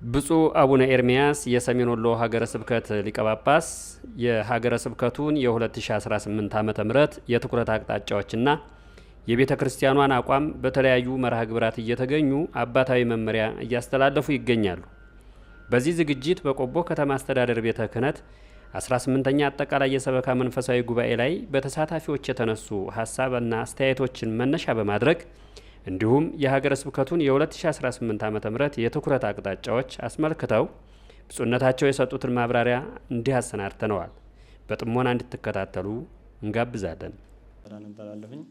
ብፁዕ አቡነ ኤርሚያስ የሰሜን ወሎ ሀገረ ስብከት ሊቀ ጳጳስ የሀገረ ስብከቱን የ2018 ዓመተ ምህረት የትኩረት አቅጣጫዎችና የቤተ ክርስቲያኗን አቋም በተለያዩ መርሃ ግብራት እየተገኙ አባታዊ መመሪያ እያስተላለፉ ይገኛሉ። በዚህ ዝግጅት በቆቦ ከተማ አስተዳደር ቤተ ክህነት 18ኛ አጠቃላይ የሰበካ መንፈሳዊ ጉባኤ ላይ በተሳታፊዎች የተነሱ ሀሳብና አስተያየቶችን መነሻ በማድረግ እንዲሁም የሀገረ ስብከቱን የ2018 ዓመተ ምህረት የትኩረት አቅጣጫዎች አስመልክተው ብፁዕነታቸው የሰጡትን ማብራሪያ እንዲህ አሰናድተነዋል። በጥሞና እንድትከታተሉ እንጋብዛለን። እባላለሁኝ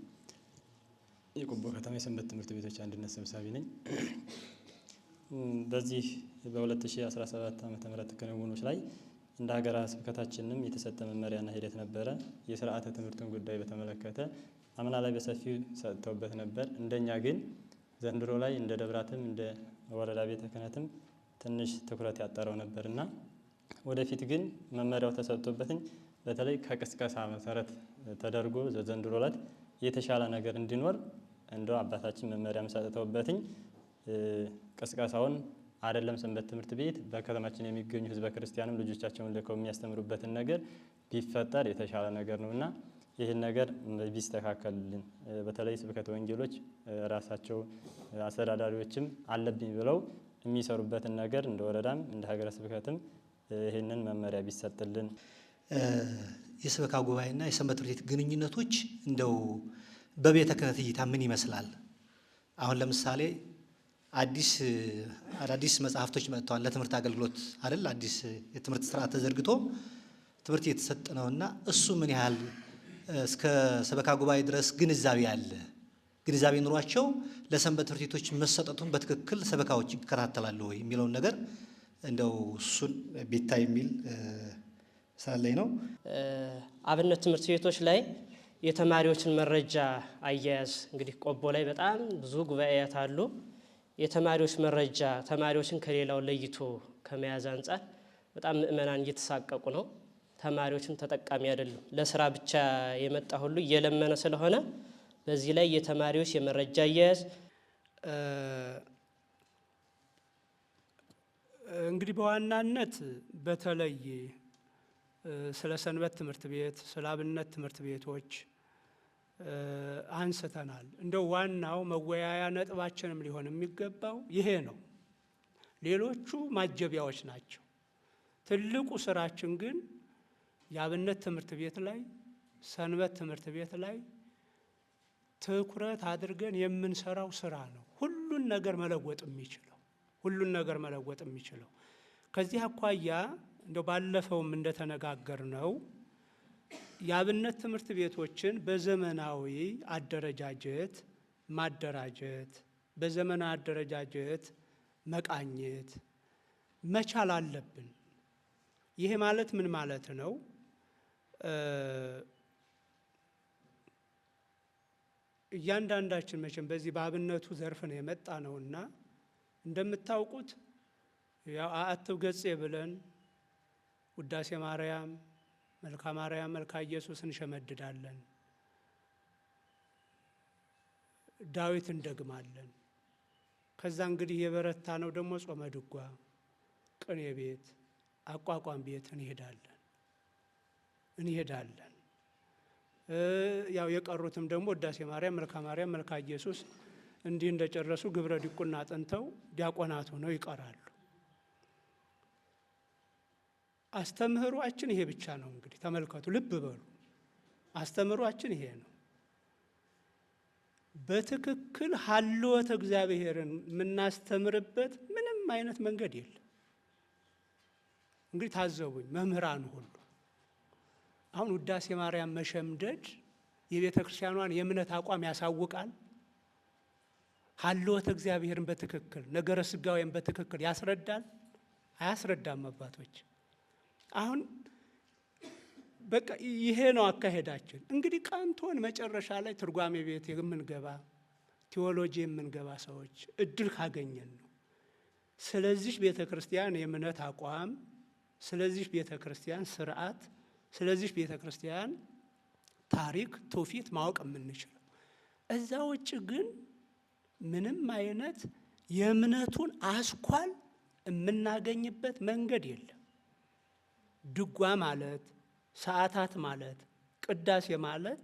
የቆቦ ከተማ የሰንበት ትምህርት ቤቶች አንድነት ሰብሳቢ ነኝ። በዚህ በ2017 ዓመተ ምህረት ክንውኖች ላይ እንደ ሀገረ ስብከታችንም የተሰጠ መመሪያና ሂደት ነበረ። የሥርዓተ ትምህርትን ጉዳይ በተመለከተ አምና ላይ በሰፊው ሰጥተውበት ነበር። እንደኛ ግን ዘንድሮ ላይ እንደ ደብራትም እንደ ወረዳ ቤተ ክህነትም ትንሽ ትኩረት ያጠረው ነበርና ወደፊት ግን መመሪያው ተሰጥቶበትኝ በተለይ ከቅስቀሳ መሰረት ተደርጎ ዘንድሮ ላይ የተሻለ ነገር እንዲኖር እንደው አባታችን መመሪያም ሰጥተውበትኝ ቅስቀሳውን አይደለም ሰንበት ትምህርት ቤት በከተማችን የሚገኙ ህዝበ ክርስቲያንም ልጆቻቸውን ልከው የሚያስተምሩበትን ነገር ቢፈጠር የተሻለ ነገር ነውና ይህን ነገር ቢስተካከልልን በተለይ ስብከተ ወንጌሎች ራሳቸው አስተዳዳሪዎችም አለብኝ ብለው የሚሰሩበትን ነገር እንደ ወረዳም እንደ ሀገረ ስብከትም ይህንን መመሪያ ቢሰጥልን። የሰበካ ጉባኤና የሰንበት ትምህርት ቤት ግንኙነቶች እንደው በቤተ ክህነት እይታ ምን ይመስላል? አሁን ለምሳሌ አዳዲስ መጽሐፍቶች መጥተዋል ለትምህርት አገልግሎት አይደል? አዲስ የትምህርት ስርዓት ተዘርግቶ ትምህርት እየተሰጠ ነውና እሱ ምን ያህል እስከ ሰበካ ጉባኤ ድረስ ግንዛቤ አለ? ግንዛቤ ኑሯቸው ለሰንበት ትምህርት ቤቶች መሰጠቱን በትክክል ሰበካዎች ይከታተላሉ ወይ የሚለውን ነገር እንደው እሱን ቢታይ የሚል ስላለኝ ነው። አብነት ትምህርት ቤቶች ላይ የተማሪዎችን መረጃ አያያዝ እንግዲህ ቆቦ ላይ በጣም ብዙ ጉባኤያት አሉ። የተማሪዎች መረጃ ተማሪዎችን ከሌላው ለይቶ ከመያዝ አንጻር በጣም ምእመናን እየተሳቀቁ ነው። ተማሪዎችን ተጠቃሚ አይደሉም። ለስራ ብቻ የመጣ ሁሉ እየለመነ ስለሆነ በዚህ ላይ የተማሪዎች የመረጃ አያያዝ እንግዲህ በዋናነት በተለይ ስለ ሰንበት ትምህርት ቤት ስለ አብነት ትምህርት ቤቶች አንስተናል። እንደው ዋናው መወያያ ነጥባችንም ሊሆን የሚገባው ይሄ ነው። ሌሎቹ ማጀቢያዎች ናቸው። ትልቁ ስራችን ግን የአብነት ትምህርት ቤት ላይ ሰንበት ትምህርት ቤት ላይ ትኩረት አድርገን የምንሰራው ስራ ነው። ሁሉን ነገር መለወጥ የሚችለው ከዚህ አኳያ እንደው ባለፈውም እንደተነጋገር ነው የአብነት ትምህርት ቤቶችን በዘመናዊ አደረጃጀት ማደራጀት፣ በዘመናዊ አደረጃጀት መቃኘት መቻል አለብን። ይሄ ማለት ምን ማለት ነው? እያንዳንዳችን መቼም በዚህ በአብነቱ ዘርፍ ነው የመጣ ነውና እንደምታውቁት ያው አአትብ ገጼ ብለን ውዳሴ ማርያም፣ መልካ ማርያም፣ መልካ ኢየሱስ እንሸመድዳለን፣ ዳዊት እንደግማለን። ከዛ እንግዲህ የበረታ ነው ደግሞ ጾመ ድጓ፣ ቅኔ ቤት፣ አቋቋም ቤት እንሄዳለን። ያው የቀሩትም ደግሞ ውዳሴ ማርያም፣ መልካ ማርያም፣ መልካ ኢየሱስ እንዲህ እንደጨረሱ ግብረ ዲቁና አጥንተው ዲያቆናት ሆነው ይቀራሉ። አስተምህሯችን ይሄ ብቻ ነው። እንግዲህ ተመልከቱ፣ ልብ በሉ። አስተምህሯችን ይሄ ነው። በትክክል ሀልወተ እግዚአብሔርን የምናስተምርበት ምንም አይነት መንገድ የለም። እንግዲህ ታዘቡኝ መምህራን ሁሉ አሁን ውዳሴ ማርያም መሸምደድ የቤተ ክርስቲያኗን የእምነት አቋም ያሳውቃል? ሀልወተ እግዚአብሔርን በትክክል ነገረ ስጋዌን በትክክል ያስረዳል? አያስረዳም አባቶች። አሁን በቃ ይሄ ነው አካሄዳችን። እንግዲህ ቀንቶን መጨረሻ ላይ ትርጓሜ ቤት የምንገባ ቴዎሎጂ የምንገባ ሰዎች እድል ካገኘን ነው። ስለዚህ ቤተ ክርስቲያን የእምነት አቋም፣ ስለዚህ ቤተ ክርስቲያን ስርዓት፣ ስለዚህ ቤተ ክርስቲያን ታሪክ፣ ትውፊት ማወቅ የምንችለው። እዛ ውጭ ግን ምንም አይነት የእምነቱን አስኳል የምናገኝበት መንገድ የለም። ድጓ ማለት፣ ሰዓታት ማለት፣ ቅዳሴ ማለት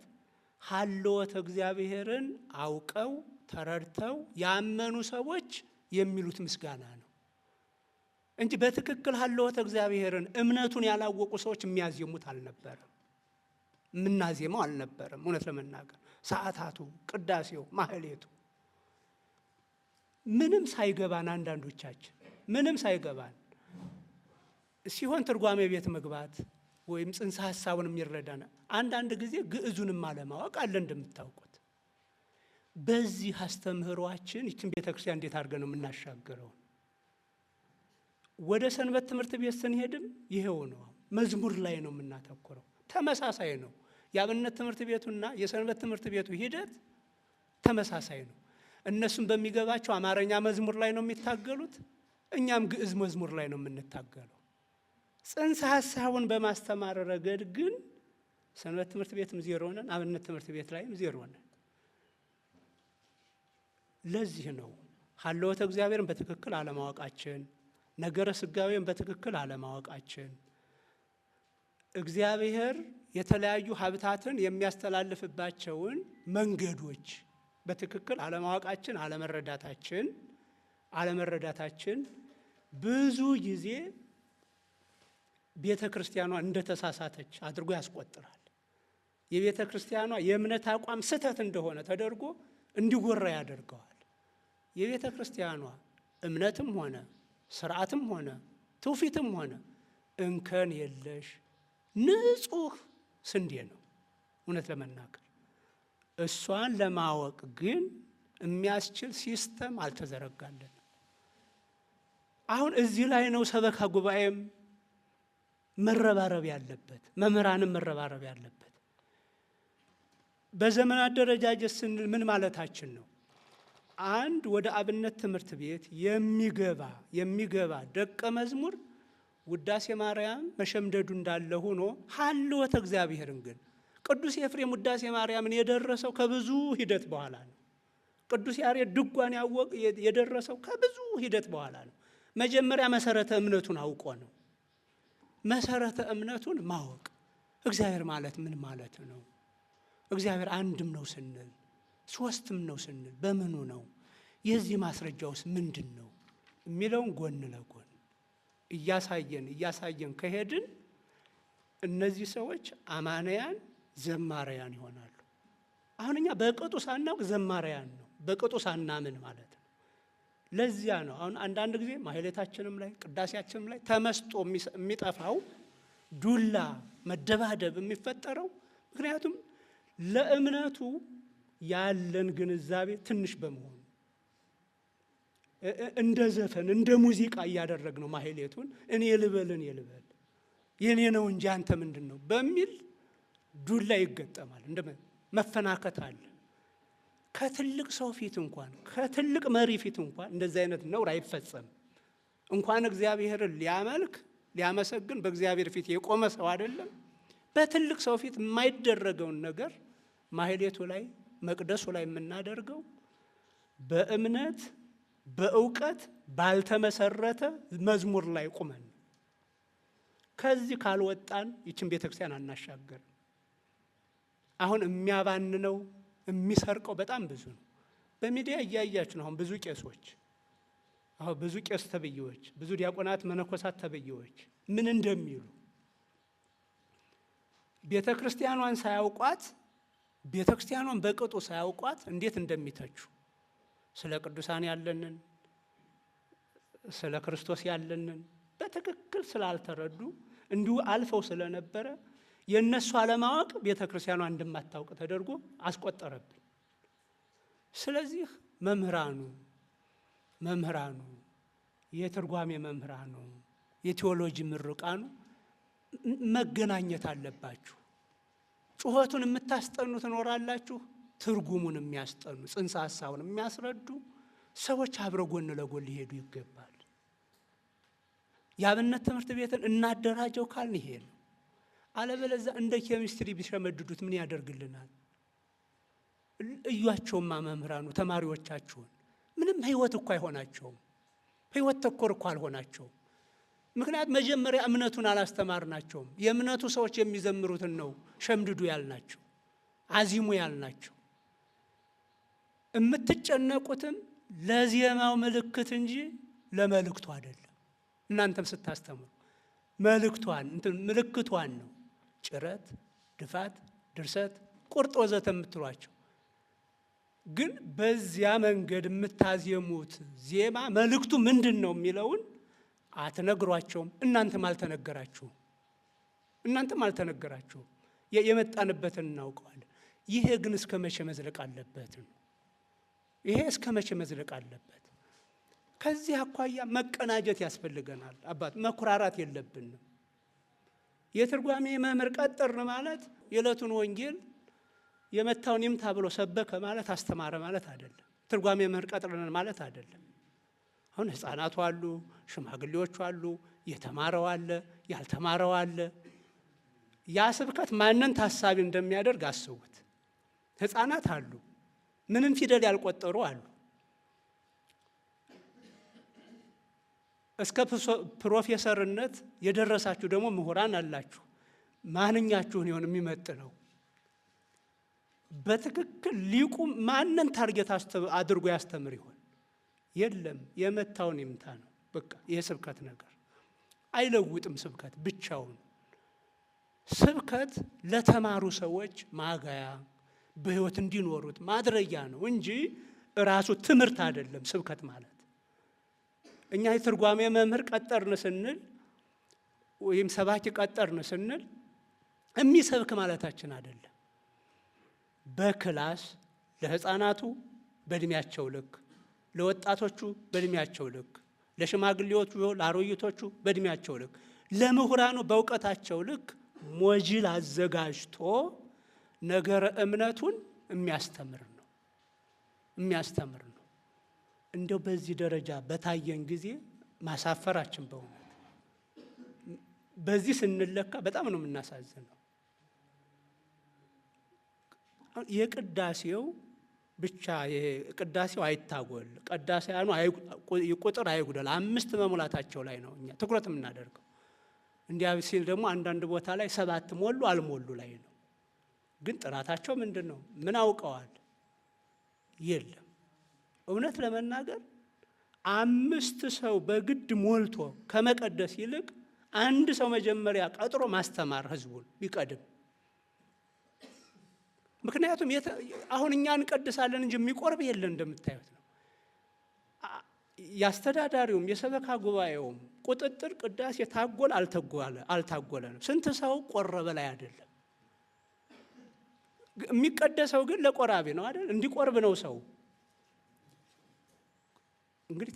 ሀልወተ እግዚአብሔርን አውቀው ተረድተው ያመኑ ሰዎች የሚሉት ምስጋና ነው እንጂ በትክክል ሀልወተ እግዚአብሔርን እምነቱን ያላወቁ ሰዎች የሚያዜሙት አልነበረም፣ የምናዜመው አልነበረም። እውነት ለመናገር ሰዓታቱ፣ ቅዳሴው፣ ማህሌቱ ምንም ሳይገባን አንዳንዶቻችን ምንም ሳይገባን ሲሆን ትርጓሜ ቤት መግባት ወይም ጽንሰ ሐሳቡን የሚረዳና አንዳንድ ጊዜ ግዕዙንም አለማወቅ አለ እንደምታውቁት። በዚህ አስተምህሯችን ይችን ቤተክርስቲያን እንዴት አድርገን ነው የምናሻገረው? ወደ ሰንበት ትምህርት ቤት ስንሄድም ይሄው ነው። መዝሙር ላይ ነው የምናተኩረው። ተመሳሳይ ነው። የአብነት ትምህርት ቤቱና የሰንበት ትምህርት ቤቱ ሂደት ተመሳሳይ ነው። እነሱም በሚገባቸው አማርኛ መዝሙር ላይ ነው የሚታገሉት፣ እኛም ግዕዝ መዝሙር ላይ ነው የምንታገለው። ጽንሰ ሐሳቡን በማስተማር ረገድ ግን ሰንበት ትምህርት ቤትም ዜሮ ነን፣ አብነት ትምህርት ቤት ላይም ዜሮ ነን። ለዚህ ነው ሀልወተ እግዚአብሔርን በትክክል አለማወቃችን፣ ነገረ ሥጋዌን በትክክል አለማወቃችን፣ እግዚአብሔር የተለያዩ ሀብታትን የሚያስተላልፍባቸውን መንገዶች በትክክል አለማወቃችን፣ አለመረዳታችን ብዙ ጊዜ ቤተ ክርስቲያኗ እንደተሳሳተች አድርጎ ያስቆጥራል። የቤተ ክርስቲያኗ የእምነት አቋም ስህተት እንደሆነ ተደርጎ እንዲጎራ ያደርገዋል። የቤተ ክርስቲያኗ እምነትም ሆነ ስርዓትም ሆነ ትውፊትም ሆነ እንከን የለሽ ንጹሕ ስንዴ ነው። እውነት ለመናገር እሷን ለማወቅ ግን የሚያስችል ሲስተም አልተዘረጋለን። አሁን እዚህ ላይ ነው ሰበካ ጉባኤም መረባረብ ያለበት፣ መምህራንም መረባረብ ያለበት። በዘመን አደረጃጀት ስንል ምን ማለታችን ነው? አንድ ወደ አብነት ትምህርት ቤት የሚገባ ደቀ መዝሙር ውዳሴ ማርያም መሸምደዱ እንዳለ ሆኖ ሀልወተ እግዚአብሔርን ግን ቅዱስ ኤፍሬም ውዳሴ ማርያምን የደረሰው ከብዙ ሂደት በኋላ ነው። ቅዱስ ያሬድ ድጓን የደረሰው ከብዙ ሂደት በኋላ ነው። መጀመሪያ መሰረተ እምነቱን አውቆ ነው። መሰረተ እምነቱን ማወቅ እግዚአብሔር ማለት ምን ማለት ነው? እግዚአብሔር አንድም ነው ስንል ሶስትም ነው ስንል በምኑ ነው? የዚህ ማስረጃውስ ምንድን ነው የሚለውን ጎን ለጎን እያሳየን ከሄድን እነዚህ ሰዎች አማንያን ዘማሪያን ይሆናሉ። አሁን እኛ በቅጡ ሳናውቅ ዘማሪያን ነው፣ በቅጡ ሳናምን ማለት ነው። ለዚያ ነው አሁን አንዳንድ ጊዜ ማህሌታችንም ላይ ቅዳሴያችንም ላይ ተመስጦ የሚጠፋው ዱላ መደባደብ የሚፈጠረው ምክንያቱም ለእምነቱ ያለን ግንዛቤ ትንሽ በመሆኑ እንደ ዘፈን እንደ ሙዚቃ እያደረግነው ማህሌቱን እኔ ልበል የኔ ነው እንጂ አንተ ምንድን ነው በሚል ዱላ ይገጠማል። እንደ መፈናከት አለ። ከትልቅ ሰው ፊት እንኳን ከትልቅ መሪ ፊት እንኳን እንደዚህ አይነት ነውር አይፈጸም። እንኳን እግዚአብሔርን ሊያመሰግን በእግዚአብሔር ፊት የቆመ ሰው አይደለም። በትልቅ ሰው ፊት የማይደረገውን ነገር ማህሌቱ ላይ መቅደሱ ላይ የምናደርገው በእምነት በእውቀት ባልተመሰረተ መዝሙር ላይ ቁመን ከዚህ ካልወጣን ይችን ቤተክርስቲያን አናሻገርም። አሁን የሚያባንነው የሚሰርቀው በጣም ብዙ ነው። በሚዲያ እያያችሁ ነው። አሁን ብዙ ቄሶች ብዙ ቄስ ተብዬዎች፣ ብዙ ዲያቆናት መነኮሳት ተብዬዎች ምን እንደሚሉ ቤተ ክርስቲያኗን ሳያውቋት ቤተ ክርስቲያኗን በቅጡ ሳያውቋት እንዴት እንደሚተቹ ስለ ቅዱሳን ያለንን ስለ ክርስቶስ ያለንን በትክክል ስላልተረዱ እንዲሁ አልፈው ስለነበረ የእነሱ አለማወቅ ቤተ ክርስቲያኗ እንደማታውቅ ተደርጎ አስቆጠረብን። ስለዚህ መምህራኑ የትርጓሜ መምህራኑ የቴዎሎጂ ምሩቃኑ መገናኘት አለባችሁ። ጩኸቱን የምታስጠኑ ትኖራላችሁ፣ ትርጉሙን የሚያስጠኑ ጽንሰ ሐሳቡን የሚያስረዱ ሰዎች አብረው ጎን ለጎን ሊሄዱ ይገባል። የአብነት ትምህርት ቤትን እናደራጀው ካልን ይሄ ነው። አለበለዚያ እንደ ኬሚስትሪ ቢሸመድዱት ምን ያደርግልናል? እዩዋቸውማ መምህራኑ ተማሪዎቻችሁን ምንም ህይወት እኮ አይሆናቸውም። ህይወት ተኮር እኮ አልሆናቸውም። ምክንያት መጀመሪያ እምነቱን አላስተማርናቸውም። የእምነቱ ሰዎች የሚዘምሩትን ነው ሸምድዱ ያልናቸው፣ አዚሙ ያልናቸው። የምትጨነቁትም ለዜማው ምልክት እንጂ ለመልእክቱ አይደለም። እናንተም ስታስተምሩ ምልክቷን ነው ጭረት፣ ድፋት፣ ድርሰት፣ ቁርጥ ወዘተ የምትሏቸው። ግን በዚያ መንገድ የምታዜሙት ዜማ መልእክቱ ምንድን ነው የሚለውን አትነግሯቸውም። እናንተም አልተነገራችሁም። የመጣንበትን እናውቀዋለን። ይሄ ግን እስከ መቼ መዝለቅ አለበት? ይሄ እስከ መቼ መዝለቅ አለበት? ከዚህ አኳያ መቀናጀት ያስፈልገናል። አባት መኩራራት የለብንም። የትርጓሜ መምህር ቀጠርን ማለት የዕለቱን ወንጌል የመታውን ይምታ ብሎ ሰበከ ማለት አስተማረ ማለት አይደለም። ትርጓሜ መምህር ቀጥረን ማለት አይደለም። አሁን ህፃናቱ አሉ፣ ሽማግሌዎቹ አሉ፣ የተማረው አለ፣ ያልተማረው አለ። ያ ስብከት ማንን ታሳቢ እንደሚያደርግ አስቡት። ህፃናት አሉ፣ ምንም ፊደል ያልቆጠሩ አሉ። እስከ ፕሮፌሰርነት የደረሳችሁ ደግሞ ምሁራን አላችሁ። ማንኛችሁን ይሆን የሚመጥነው? በትክክል ሊቁ ማንን ታርጌት አድርጎ ያስተምር ይሆን? የለም፣ የመታውን ይምታ ነው በቃ። የስብከት ነገር አይለውጥም። ስብከት ብቻውን ስብከት ለተማሩ ሰዎች ማጋያ በህይወት እንዲኖሩት ማድረጊያ ነው እንጂ ራሱ ትምህርት አይደለም። ስብከት ማለት እኛ የትርጓሜ መምህር ቀጠርን ስንል ወይም ሰባኪ ቀጠርን ስንል የሚሰብክ ማለታችን አይደለም። በክላስ ለህፃናቱ በእድሜያቸው ልክ፣ ለወጣቶቹ በእድሜያቸው ልክ፣ ለሽማግሌዎቹ ለአሮጊቶቹ በእድሜያቸው ልክ፣ ለምሁራኑ በእውቀታቸው ልክ ሞጅል አዘጋጅቶ ነገረ እምነቱን የሚያስተምር ነው። እንደው በዚህ ደረጃ በታየን ጊዜ ማሳፈራችን በእውነት በዚህ ስንለካ በጣም ነው የምናሳዝነው። የቅዳሴው ብቻ ቅዳሴው አይታጎል፣ ቅዳሴያኑ ቁጥር አይጉደል፣ 5 መሙላታቸው ላይ ነው እኛ ትኩረት የምናደርገው። እንዲያ ሲል ደግሞ አንዳንድ ቦታ ላይ 7 ሞሉ አልሞሉ ላይ ነው። ግን ጥራታቸው ምንድን ነው? ምን አውቀዋል? የለም። እውነት ለመናገር 5 ሰው በግድ ሞልቶ ከመቀደስ ይልቅ 1 ሰው መጀመሪያ ቀጥሮ ማስተማር ህዝቡን ቢቀድም። ምክንያቱም አሁን እኛ እንቀድሳለን እንጂ የሚቆርብ የለን እንደምታዩት ነው። የአስተዳዳሪውም የሰበካ ጉባኤውም ቁጥጥር ቅዳሴ ታጎል አልታጎለ ነው። ስንት ሰው ቆረበ ላይ አይደለም። የሚቀደሰው ግን ለቆራቢ ነው አይደል? እንዲቆርብ ነው ሰው። እንግዲህ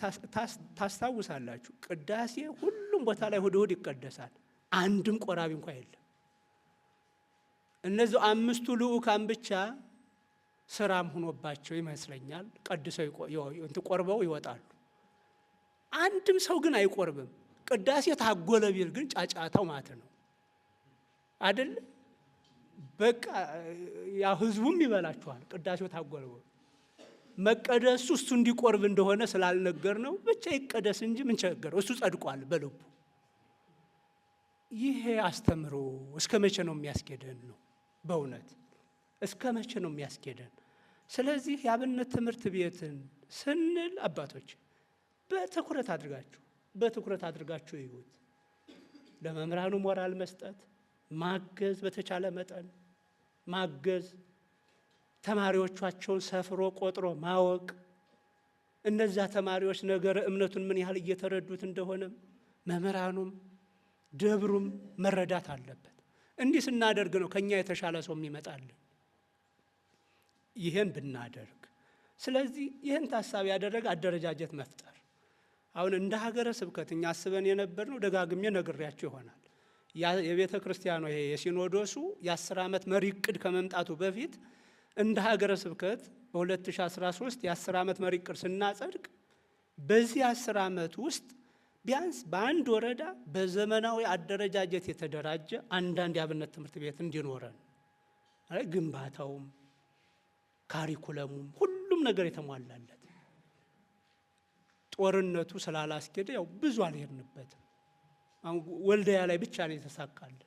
ታስታውሳላችሁ፣ ቅዳሴ ሁሉም ቦታ ላይ እሑድ እሑድ ይቀደሳል። አንድም ቆራቢ እንኳ የለም። እነዚህ 5ቱ ልዑካን ብቻ ስራም ሆኖባቸው ይመስለኛል ቀድሰው ቆርበው ይወጣሉ። አንድም ሰው ግን አይቆርብም። ቅዳሴ ታጎለ ቢል ግን ጫጫታው ማለት ነው አይደል? በቃ ያ ህዝቡም ይበላችኋል። ቅዳሴው ታጎለ መቀደሱ እሱ እንዲቆርብ እንደሆነ ስላልነገር ነው ብቻ ይቀደስ እንጂ ምን ቸገረው? እሱ ጸድቋል በልቡ። ይሄ አስተምሮ እስከ መቼ ነው የሚያስኬደን ነው? በእውነት እስከ መቼ ነው የሚያስኬደን? ስለዚህ የአብነት ትምህርት ቤትን ስንል አባቶች በትኩረት አድርጋችሁ ይዩት። ለመምህራኑ ሞራል መስጠት፣ ማገዝ፣ በተቻለ መጠን ማገዝ፣ ተማሪዎቻቸውን ሰፍሮ ቆጥሮ ማወቅ፣ እነዚያ ተማሪዎች ነገረ እምነቱን ምን ያህል እየተረዱት እንደሆነ መምህራኑም ደብሩም መረዳት አለበት። እንዲህ ስናደርግ ነው ከኛ የተሻለ ሰው የሚመጣልን። ይህን ብናደርግ፣ ስለዚህ ይህን ታሳቢ ያደረገ አደረጃጀት መፍጠር። አሁን እንደ ሀገረ ስብከት እኛ አስበን የነበርነው ደጋግሜ ነግሬያቸው ይሆናል። የቤተ ክርስቲያኑ ይሄ የሲኖዶሱ የ10 ዓመት መሪ ዕቅድ ከመምጣቱ በፊት እንደ ሀገረ ስብከት በ2013 የ10 ዓመት መሪ ዕቅድ ስናጸድቅ በዚህ 10 ዓመት ውስጥ ቢያንስ በአንድ ወረዳ በዘመናዊ አደረጃጀት የተደራጀ አንዳንድ የአብነት ትምህርት ቤት እንዲኖረን፣ ግንባታውም ካሪኩለሙም ሁሉም ነገር የተሟላለት ጦርነቱ ስላላስኬደ ያው ብዙ አልሄድንበትም። አሁን ወልዲያ ላይ ብቻ ነው የተሳካልን።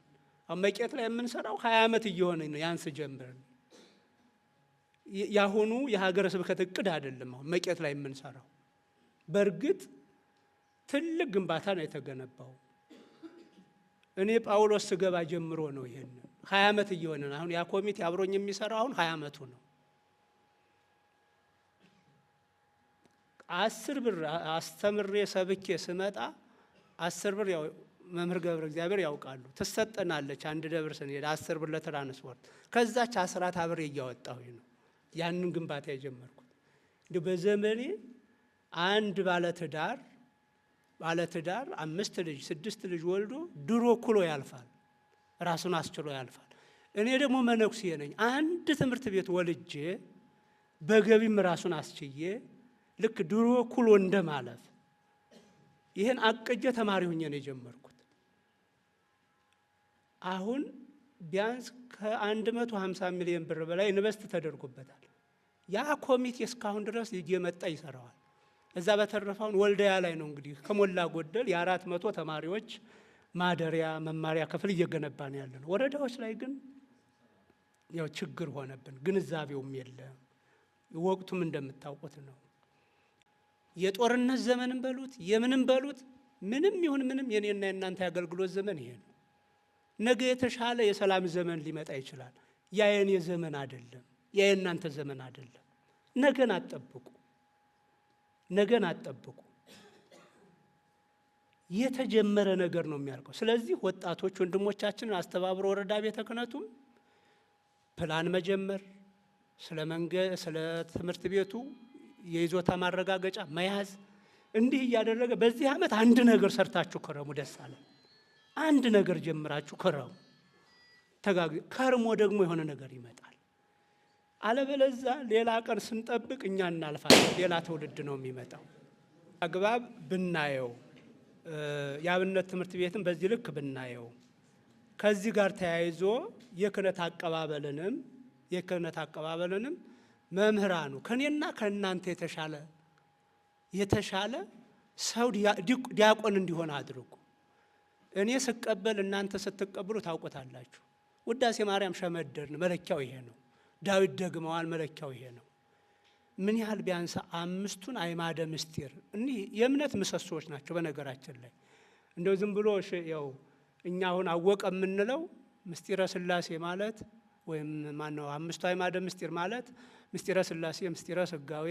አሁን መቄት ላይ የምንሰራው 20 ዓመት እየሆነ ነው ያንስ ጀምረን። ያሁኑ የሀገረ ስብከት እቅድ አይደለም አሁን መቄት ላይ የምንሰራው። በእርግጥ ትልቅ ግንባታ ነው የተገነባው። እኔ ጳውሎስ ስገባ ጀምሮ ነው ይሄን 20 ዓመት እየሆነ ነው። አሁን ያ ኮሚቴ አብሮኝ የሚሰራው አሁን 20 ዓመቱ ነው። 10 ብር አስተምሬ ሰብኬ ስመጣ 10 ብር ያው መምህር ገብረ እግዚአብሔር ያውቃሉ ትሰጠናለች። አንድ ደብር ስንሄድ 10 ብር ለትራንስፖርት ከዛች 10 አብሬ እያወጣሁኝ ነው ያንን ግንባታ የጀመርኩት። እንዲሁ በዘመኔ አንድ ባለትዳር 5 ልጅ 6 ልጅ ወልዶ ድሮ ኩሎ ያልፋል፣ ራሱን አስችሎ ያልፋል። እኔ ደግሞ መነኩሴ ነኝ። አንድ ትምህርት ቤት ወልጄ በገቢም ራሱን አስችዬ ልክ ድሮ ኩሎ እንደማለፍ ይህን አቅጄ ተማሪ ሆኜ ነው የጀመርኩት። አሁን ቢያንስ ከ150 ሚሊዮን ብር በላይ ኢንቨስት ተደርጎበታል። ያ ኮሚቴ እስካሁን ድረስ እየመጣ ይሰራዋል። እዛ በተረፈውን ወልዲያ ላይ ነው እንግዲህ ከሞላ ጎደል የ400 ተማሪዎች ማደሪያ መማሪያ ክፍል እየገነባን ያለ ነው። ወረዳዎች ላይ ግን ያው ችግር ሆነብን፣ ግንዛቤውም የለም። ወቅቱም እንደምታውቁት ነው። የጦርነት ዘመንም በሉት የምንም በሉት ምንም ይሁን ምንም የኔና የናንተ የአገልግሎት ዘመን ይሄ ነው። ነገ የተሻለ የሰላም ዘመን ሊመጣ ይችላል። ያ የኔ ዘመን አይደለም፣ ያ የናንተ ዘመን አይደለም። ነገን አትጠብቁ፣ ነገን አትጠብቁ። የተጀመረ ነገር ነው የሚያልቀው። ስለዚህ ወጣቶች ወንድሞቻችንን አስተባብሮ ወረዳ ቤተ ክህነቱም ፕላን መጀመር፣ ስለ መንገድ ስለ ትምህርት ቤቱ የይዞታ ማረጋገጫ መያዝ፣ እንዲህ እያደረገ በዚህ ዓመት አንድ ነገር ሰርታችሁ ከረሙ። ደስ አለ። አንድ ነገር ጀምራችሁ ከረሙ። ከርሞ ደግሞ የሆነ ነገር ይመጣል። አለበለዛ ሌላ ቀን ስንጠብቅ እኛ እናልፋለን። ሌላ ትውልድ ነው የሚመጣው። አግባብ ብናየው የአብነት ትምህርት ቤትን በዚህ ልክ ብናየው ከዚህ ጋር ተያይዞ የክህነት አቀባበልንም መምህራኑ ከኔና ከእናንተ የተሻለ ሰው ዲያቆን እንዲሆን አድርጉ። እኔ ስቀበል እናንተ ስትቀበሉ ታውቁታላችሁ። ውዳሴ ማርያም ሸመደርን፣ መለኪያው ይሄ ነው። ዳዊት ደግመዋል፣ መለኪያው ይሄ ነው። ምን ያህል ቢያንስ 5ቱን አዕማደ ምስጢር እኒህ የእምነት ምሰሶዎች ናቸው። በነገራችን ላይ እንደው ዝም ብሎ ያው እኛ አሁን አወቀ የምንለው ምስጢረ ሥላሴ ማለት ወይም ማነው 5ቱ አዕማደ ምስጢር ማለት ምስጢረ ሥላሴ፣ ምስጢረ ሥጋዌ፣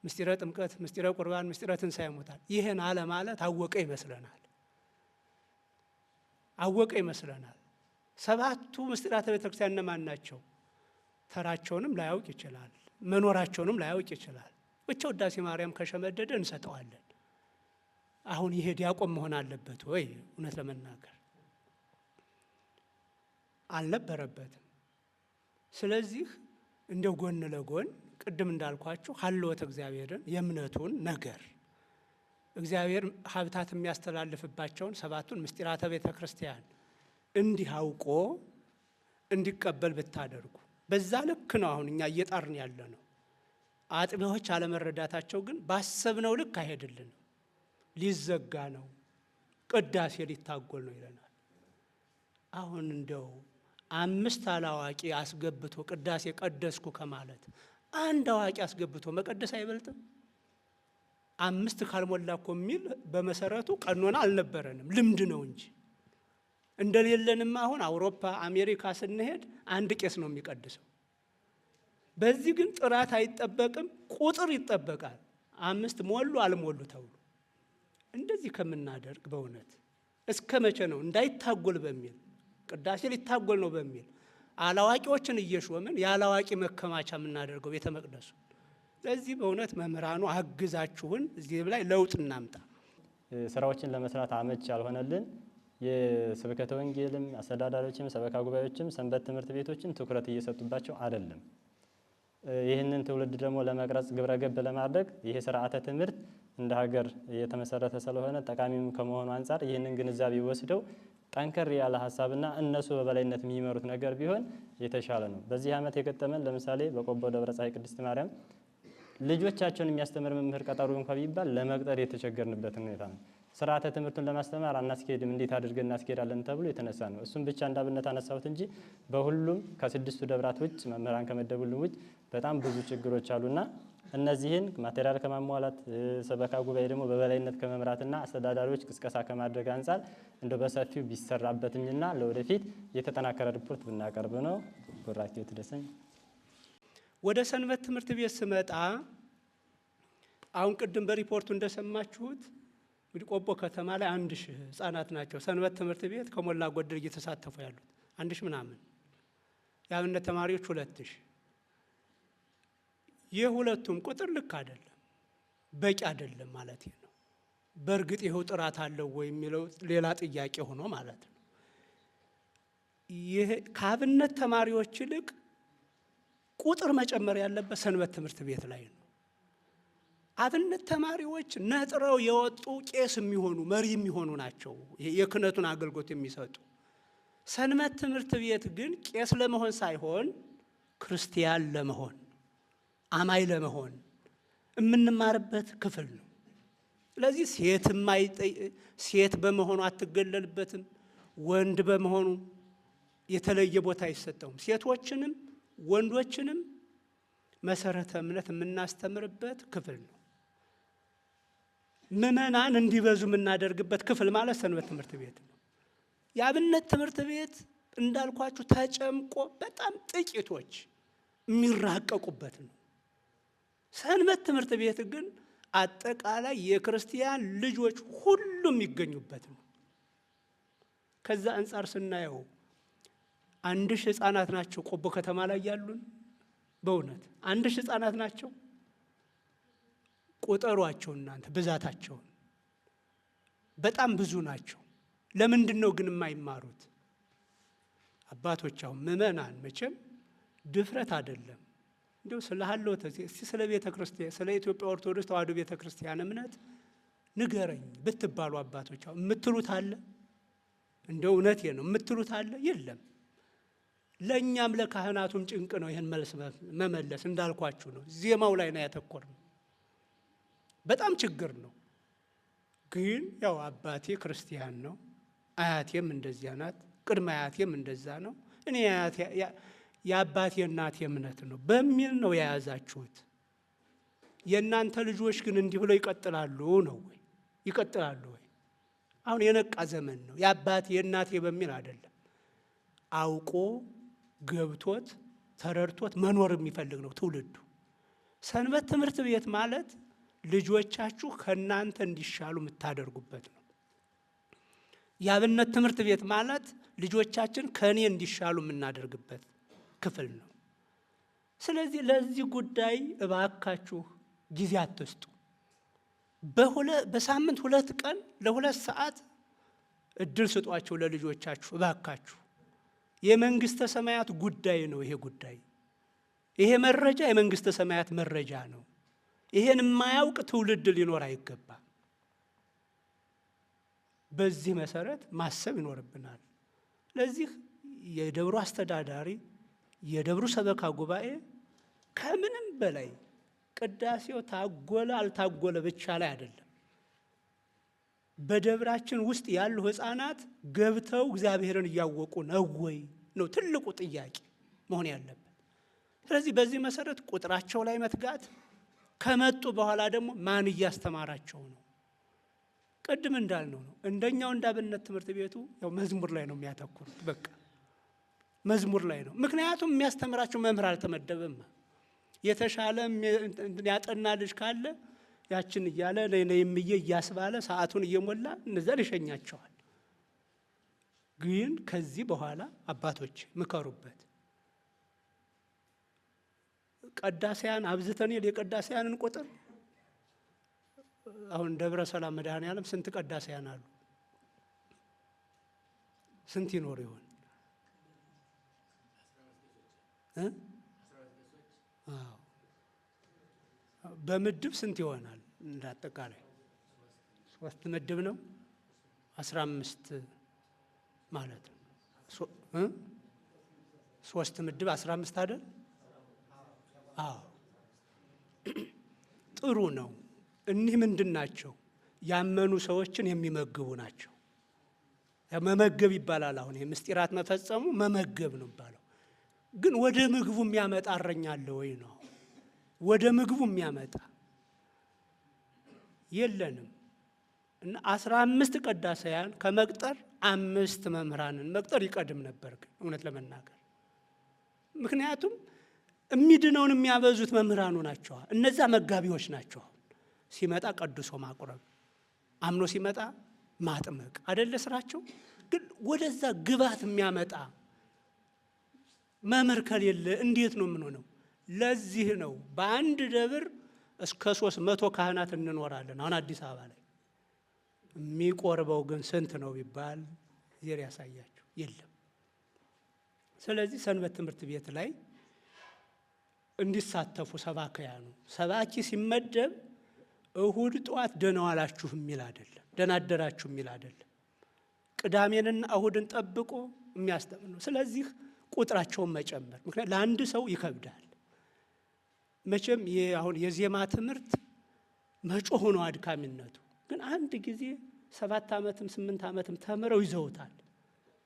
ምስጢረ ጥምቀት፣ ምስጢረ ቁርባን፣ ምስጢረ ትንሣኤ ሙታን። ይህን አለ ማለት አወቀ ይመስለናል። አወቀ ይመስለናል። 7ቱ ምስጢራተ ቤተ ክርስቲያን እነማን ናቸው? ተራቸውንም ላያውቅ ይችላል፣ መኖራቸውንም ላያውቅ ይችላል። ብቻ ውዳሴ ማርያም ከሸመደደ እንሰጠዋለን። አሁን ይሄ ዲያቆን መሆን አለበት ወይ? እውነት ለመናገር አልነበረበትም። ስለዚህ እንደው ጎን ለጎን ቅድም እንዳልኳችሁ ሀልወተ እግዚአብሔርን የእምነቱን ነገር እግዚአብሔር ሀብታት የሚያስተላልፍባቸውን 7ቱን ምስጢራተ ቤተ ክርስቲያን እንዲህ አውቆ እንዲቀበል ብታደርጉ በዛ ልክ ነው አሁን እኛ እየጣርን ያለ ነው። አጥቢያዎች አለመረዳታቸው ግን ባሰብነው ልክ አይሄድልንም። ሊዘጋ ነው፣ ቅዳሴ ሊታጎል ነው ይለናል። አሁን እንደው 5 አላዋቂ አስገብቶ ቅዳሴ ቀደስኩ ከማለት 1 አዋቂ አስገብቶ መቀደስ አይበልጥም? 5 ካልሞላ እኮ የሚል በመሰረቱ ቀኖና አልነበረንም፣ ልምድ ነው እንጂ እንደሌለንም። አሁን አውሮፓ አሜሪካ ስንሄድ 1 ቄስ ነው የሚቀድሰው። በዚህ ግን ጥራት አይጠበቅም፣ ቁጥር ይጠበቃል። 5 ሞሉ አልሞሉ ተብሎ እንደዚህ ከምናደርግ በእውነት እስከ መቼ ነው እንዳይታጎል በሚል ቅዳሴ ሊታጎል ነው በሚል አላዋቂዎችን እየሾምን ያላዋቂ መከማቻ የምናደርገው ቤተ መቅደሱ። ለዚህ በእውነት መምህራኑ አግዛችሁን እዚህ ላይ ለውጥ እናምጣ። ስራዎችን ለመስራት አመች ያልሆነልን የስብከተ ወንጌልም አስተዳዳሪዎችም ሰበካ ጉባኤዎችም ሰንበት ትምህርት ቤቶችን ትኩረት እየሰጡባቸው አይደለም። ይህንን ትውልድ ደግሞ ለመቅረጽ ግብረ ገብ ለማድረግ ይሄ ስርዓተ ትምህርት እንደ ሀገር የተመሰረተ ስለሆነ ጠቃሚም ከመሆኑ አንጻር ይህንን ግንዛቤ ወስደው ጠንከር ያለ ሀሳብና እነሱ በበላይነት የሚመሩት ነገር ቢሆን የተሻለ ነው። በዚህ ዓመት የገጠመን ለምሳሌ በቆቦ ደብረ ፀሐይ ቅድስት ማርያም ልጆቻቸውን የሚያስተምር መምህር ቀጠሩ እንኳን ቢባል ለመቅጠር የተቸገርንበት ሁኔታ ነው። ስርዓተ ትምህርቱን ለማስተማር አናስኬድም፣ እንዴት አድርገን እናስኬዳለን ተብሎ የተነሳ ነው። እሱም ብቻ እንዳብነት አነሳሁት እንጂ በሁሉም ከ6ቱ ደብራት ውጭ መምህራን ከመደቡልን ውጭ በጣም ብዙ ችግሮች አሉና እነዚህን ማቴሪያል ከማሟላት ሰበካ ጉባኤ ደግሞ በበላይነት ከመምራትና አስተዳዳሪዎች ቅስቀሳ ከማድረግ አንጻር እንደ በሰፊው ቢሰራበትኝና ለወደፊት የተጠናከረ ሪፖርት ብናቀርብ ነው። ጎራኪው ትደሰኝ። ወደ ሰንበት ትምህርት ቤት ስመጣ አሁን ቅድም በሪፖርቱ እንደሰማችሁት እንግዲህ ቆቦ ከተማ ላይ 1000 ህጻናት ናቸው ሰንበት ትምህርት ቤት ከሞላ ጎደል እየተሳተፉ ያሉት 1000 ምናምን፣ የአብነት ተማሪዎች 2000። የሁለቱም ቁጥር ልክ አይደለም፣ በቂ አይደለም ማለት ነው። በእርግጥ ይኸው ጥራት አለው ወይ የሚለው ሌላ ጥያቄ ሆኖ ማለት ነው። ይሄ ከአብነት ተማሪዎች ይልቅ ቁጥር መጨመር ያለበት ሰንበት ትምህርት ቤት ላይ ነው። አብነት ተማሪዎች ነጥረው የወጡ ቄስ የሚሆኑ መሪ የሚሆኑ ናቸው፣ የክህነቱን አገልግሎት የሚሰጡ። ሰንበት ትምህርት ቤት ግን ቄስ ለመሆን ሳይሆን ክርስቲያን ለመሆን አማኝ ለመሆን የምንማርበት ክፍል ነው። ስለዚህ ሴት በመሆኑ አትገለልበትም፣ ወንድ በመሆኑ የተለየ ቦታ አይሰጠውም። ሴቶችንም ወንዶችንም መሰረተ እምነት የምናስተምርበት ክፍል ነው። ምዕመናን እንዲበዙ የምናደርግበት ክፍል ማለት ሰንበት ትምህርት ቤት ነው። የአብነት ትምህርት ቤት እንዳልኳችሁ ተጨምቆ በጣም ጥቂቶች የሚራቀቁበት ነው። ሰንበት ትምህርት ቤት ግን አጠቃላይ የክርስቲያን ልጆች ሁሉም የሚገኙበት ነው። ከዛ አንጻር ስናየው 1000 ህፃናት ናቸው ቆቦ ከተማ ላይ ያሉን። በእውነት 1000 ህፃናት ናቸው። ቁጠሯቸው እናንተ ብዛታቸውን፣ በጣም ብዙ ናቸው። ለምንድን ነው ግን የማይማሩት? አባቶች አሁን ምዕመናን መቼም ድፍረት አይደለም እንደው ስለ ሀሎተ እስቲ ስለ ቤተ ክርስቲያን ስለ ኢትዮጵያ ኦርቶዶክስ ተዋሕዶ ቤተ ክርስቲያን እምነት ንገረኝ ብትባሉ አባቶች አሁን የምትሉት አለ? እንደው እውነቴ ነው የምትሉት አለ? የለም። ለእኛም ለካህናቱም ጭንቅ ነው ይህን መልስ መመለስ። እንዳልኳችሁ ነው፣ ዜማው ላይ ነው ያተኮርነው። በጣም ችግር ነው። ግን ያው አባቴ ክርስቲያን ነው፣ አያቴም እንደዚያ ናት፣ ቅድመ አያቴም እንደዛ ነው፣ እኔ የአባቴ እናቴ እምነት ነው በሚል ነው የያዛችሁት። የእናንተ ልጆች ግን እንዲህ ብለው ይቀጥላሉ ነው ወይ? ይቀጥላሉ ወይ? አሁን የነቃ ዘመን ነው። የአባቴ የእናቴ በሚል አይደለም። አውቆ ገብቶት ተረድቶት መኖር የሚፈልግ ነው ትውልዱ። ሰንበት ትምህርት ቤት ማለት ልጆቻችሁ ከእናንተ እንዲሻሉ የምታደርጉበት ነው። የአብነት ትምህርት ቤት ማለት ልጆቻችን ከእኔ እንዲሻሉ የምናደርግበት ክፍል ነው። ስለዚህ ለዚህ ጉዳይ እባካችሁ ጊዜ አትስጡ። በሳምንት 2 ቀን ለ2 ሰዓት እድል ስጧቸው ለልጆቻችሁ እባካችሁ። የመንግስተ ሰማያት ጉዳይ ነው ይሄ ጉዳይ። ይሄ መረጃ የመንግስተ ሰማያት መረጃ ነው። ይሄን የማያውቅ ትውልድ ሊኖር አይገባም። በዚህ መሰረት ማሰብ ይኖርብናል። ለዚህ የደብሩ አስተዳዳሪ የደብሩ ሰበካ ጉባኤ ከምንም በላይ ቅዳሴው ታጎለ አልታጎለ ብቻ ላይ አይደለም። በደብራችን ውስጥ ያሉ ህፃናት ገብተው እግዚአብሔርን እያወቁ ነው ወይ ነው ትልቁ ጥያቄ መሆን ያለበት። ስለዚህ በዚህ መሰረት ቁጥራቸው ላይ መትጋት፣ ከመጡ በኋላ ደግሞ ማን እያስተማራቸው ነው? ቅድም እንዳልነው ነው እንደኛው እንዳብነት ትምህርት ቤቱ ያው መዝሙር ላይ ነው የሚያተኩሩት። በቃ መዝሙር ላይ ነው። ምክንያቱም የሚያስተምራቸው መምህር አልተመደበም። የተሻለ ያጠና ልጅ ካለ ያችን እያለ ነይምዬ እያስባለ ሰዓቱን እየሞላ እነዛን ይሸኛቸዋል። ግን ከዚህ በኋላ አባቶች ምከሩበት። ቀዳሲያን አብዝተን የቀዳሲያንን ቁጥር አሁን ደብረ ሰላም መድኃኔዓለም ስንት ቀዳሲያን አሉ? ስንት ይኖር ይሆን? በምድብ ስንት ይሆናል? እንዳጠቃላይ 3 ምድብ ነው። 15 ማለት ነው። 3 ምድብ 15 አይደል? አዎ። ጥሩ ነው። እኒህ ምንድን ናቸው? ያመኑ ሰዎችን የሚመግቡ ናቸው። መመገብ ይባላል። አሁን ይሄ ምስጢራት መፈጸሙ መመገብ ነው ይባላል። ግን ወደ ምግቡ የሚያመጣ እረኛ አለ ወይ ነው? ወደ ምግቡ የሚያመጣ የለንም። እና 15 ቀዳሳያን ከመቅጠር 5 መምህራንን መቅጠር ይቀድም ነበር፣ ግን እውነት ለመናገር ምክንያቱም የሚድነውን የሚያበዙት መምህራኑ ናቸው። እነዛ መጋቢዎች ናቸው። ሲመጣ ቀድሶ ማቁረብ፣ አምኖ ሲመጣ ማጥመቅ አይደለ ስራቸው። ግን ወደዛ ግባት የሚያመጣ መምህር ከሌለ እንዴት ነው የምንሆነው? ለዚህ ነው በአንድ ደብር እስከ 300 ካህናት እንኖራለን። አሁን አዲስ አበባ ላይ የሚቆርበው ግን ስንት ነው ቢባል ዜር ያሳያችሁ የለም። ስለዚህ ሰንበት ትምህርት ቤት ላይ እንዲሳተፉ ሰባክያኑ ሰባኪ ሲመደብ እሁድ ጠዋት ደህና ዋላችሁ የሚል አይደለም፣ ደህና አደራችሁ የሚል አይደለም። ቅዳሜንና እሁድን ጠብቆ የሚያስተምር ነው። ስለዚህ ቁጥራቸውን መጨመር ምክንያት ለአንድ ሰው ይከብዳል። መቼም አሁን የዜማ ትምህርት መጮህ ነው አድካሚነቱ። ግን አንድ ጊዜ 7 ዓመትም 8 ዓመትም ተምረው ይዘውታል።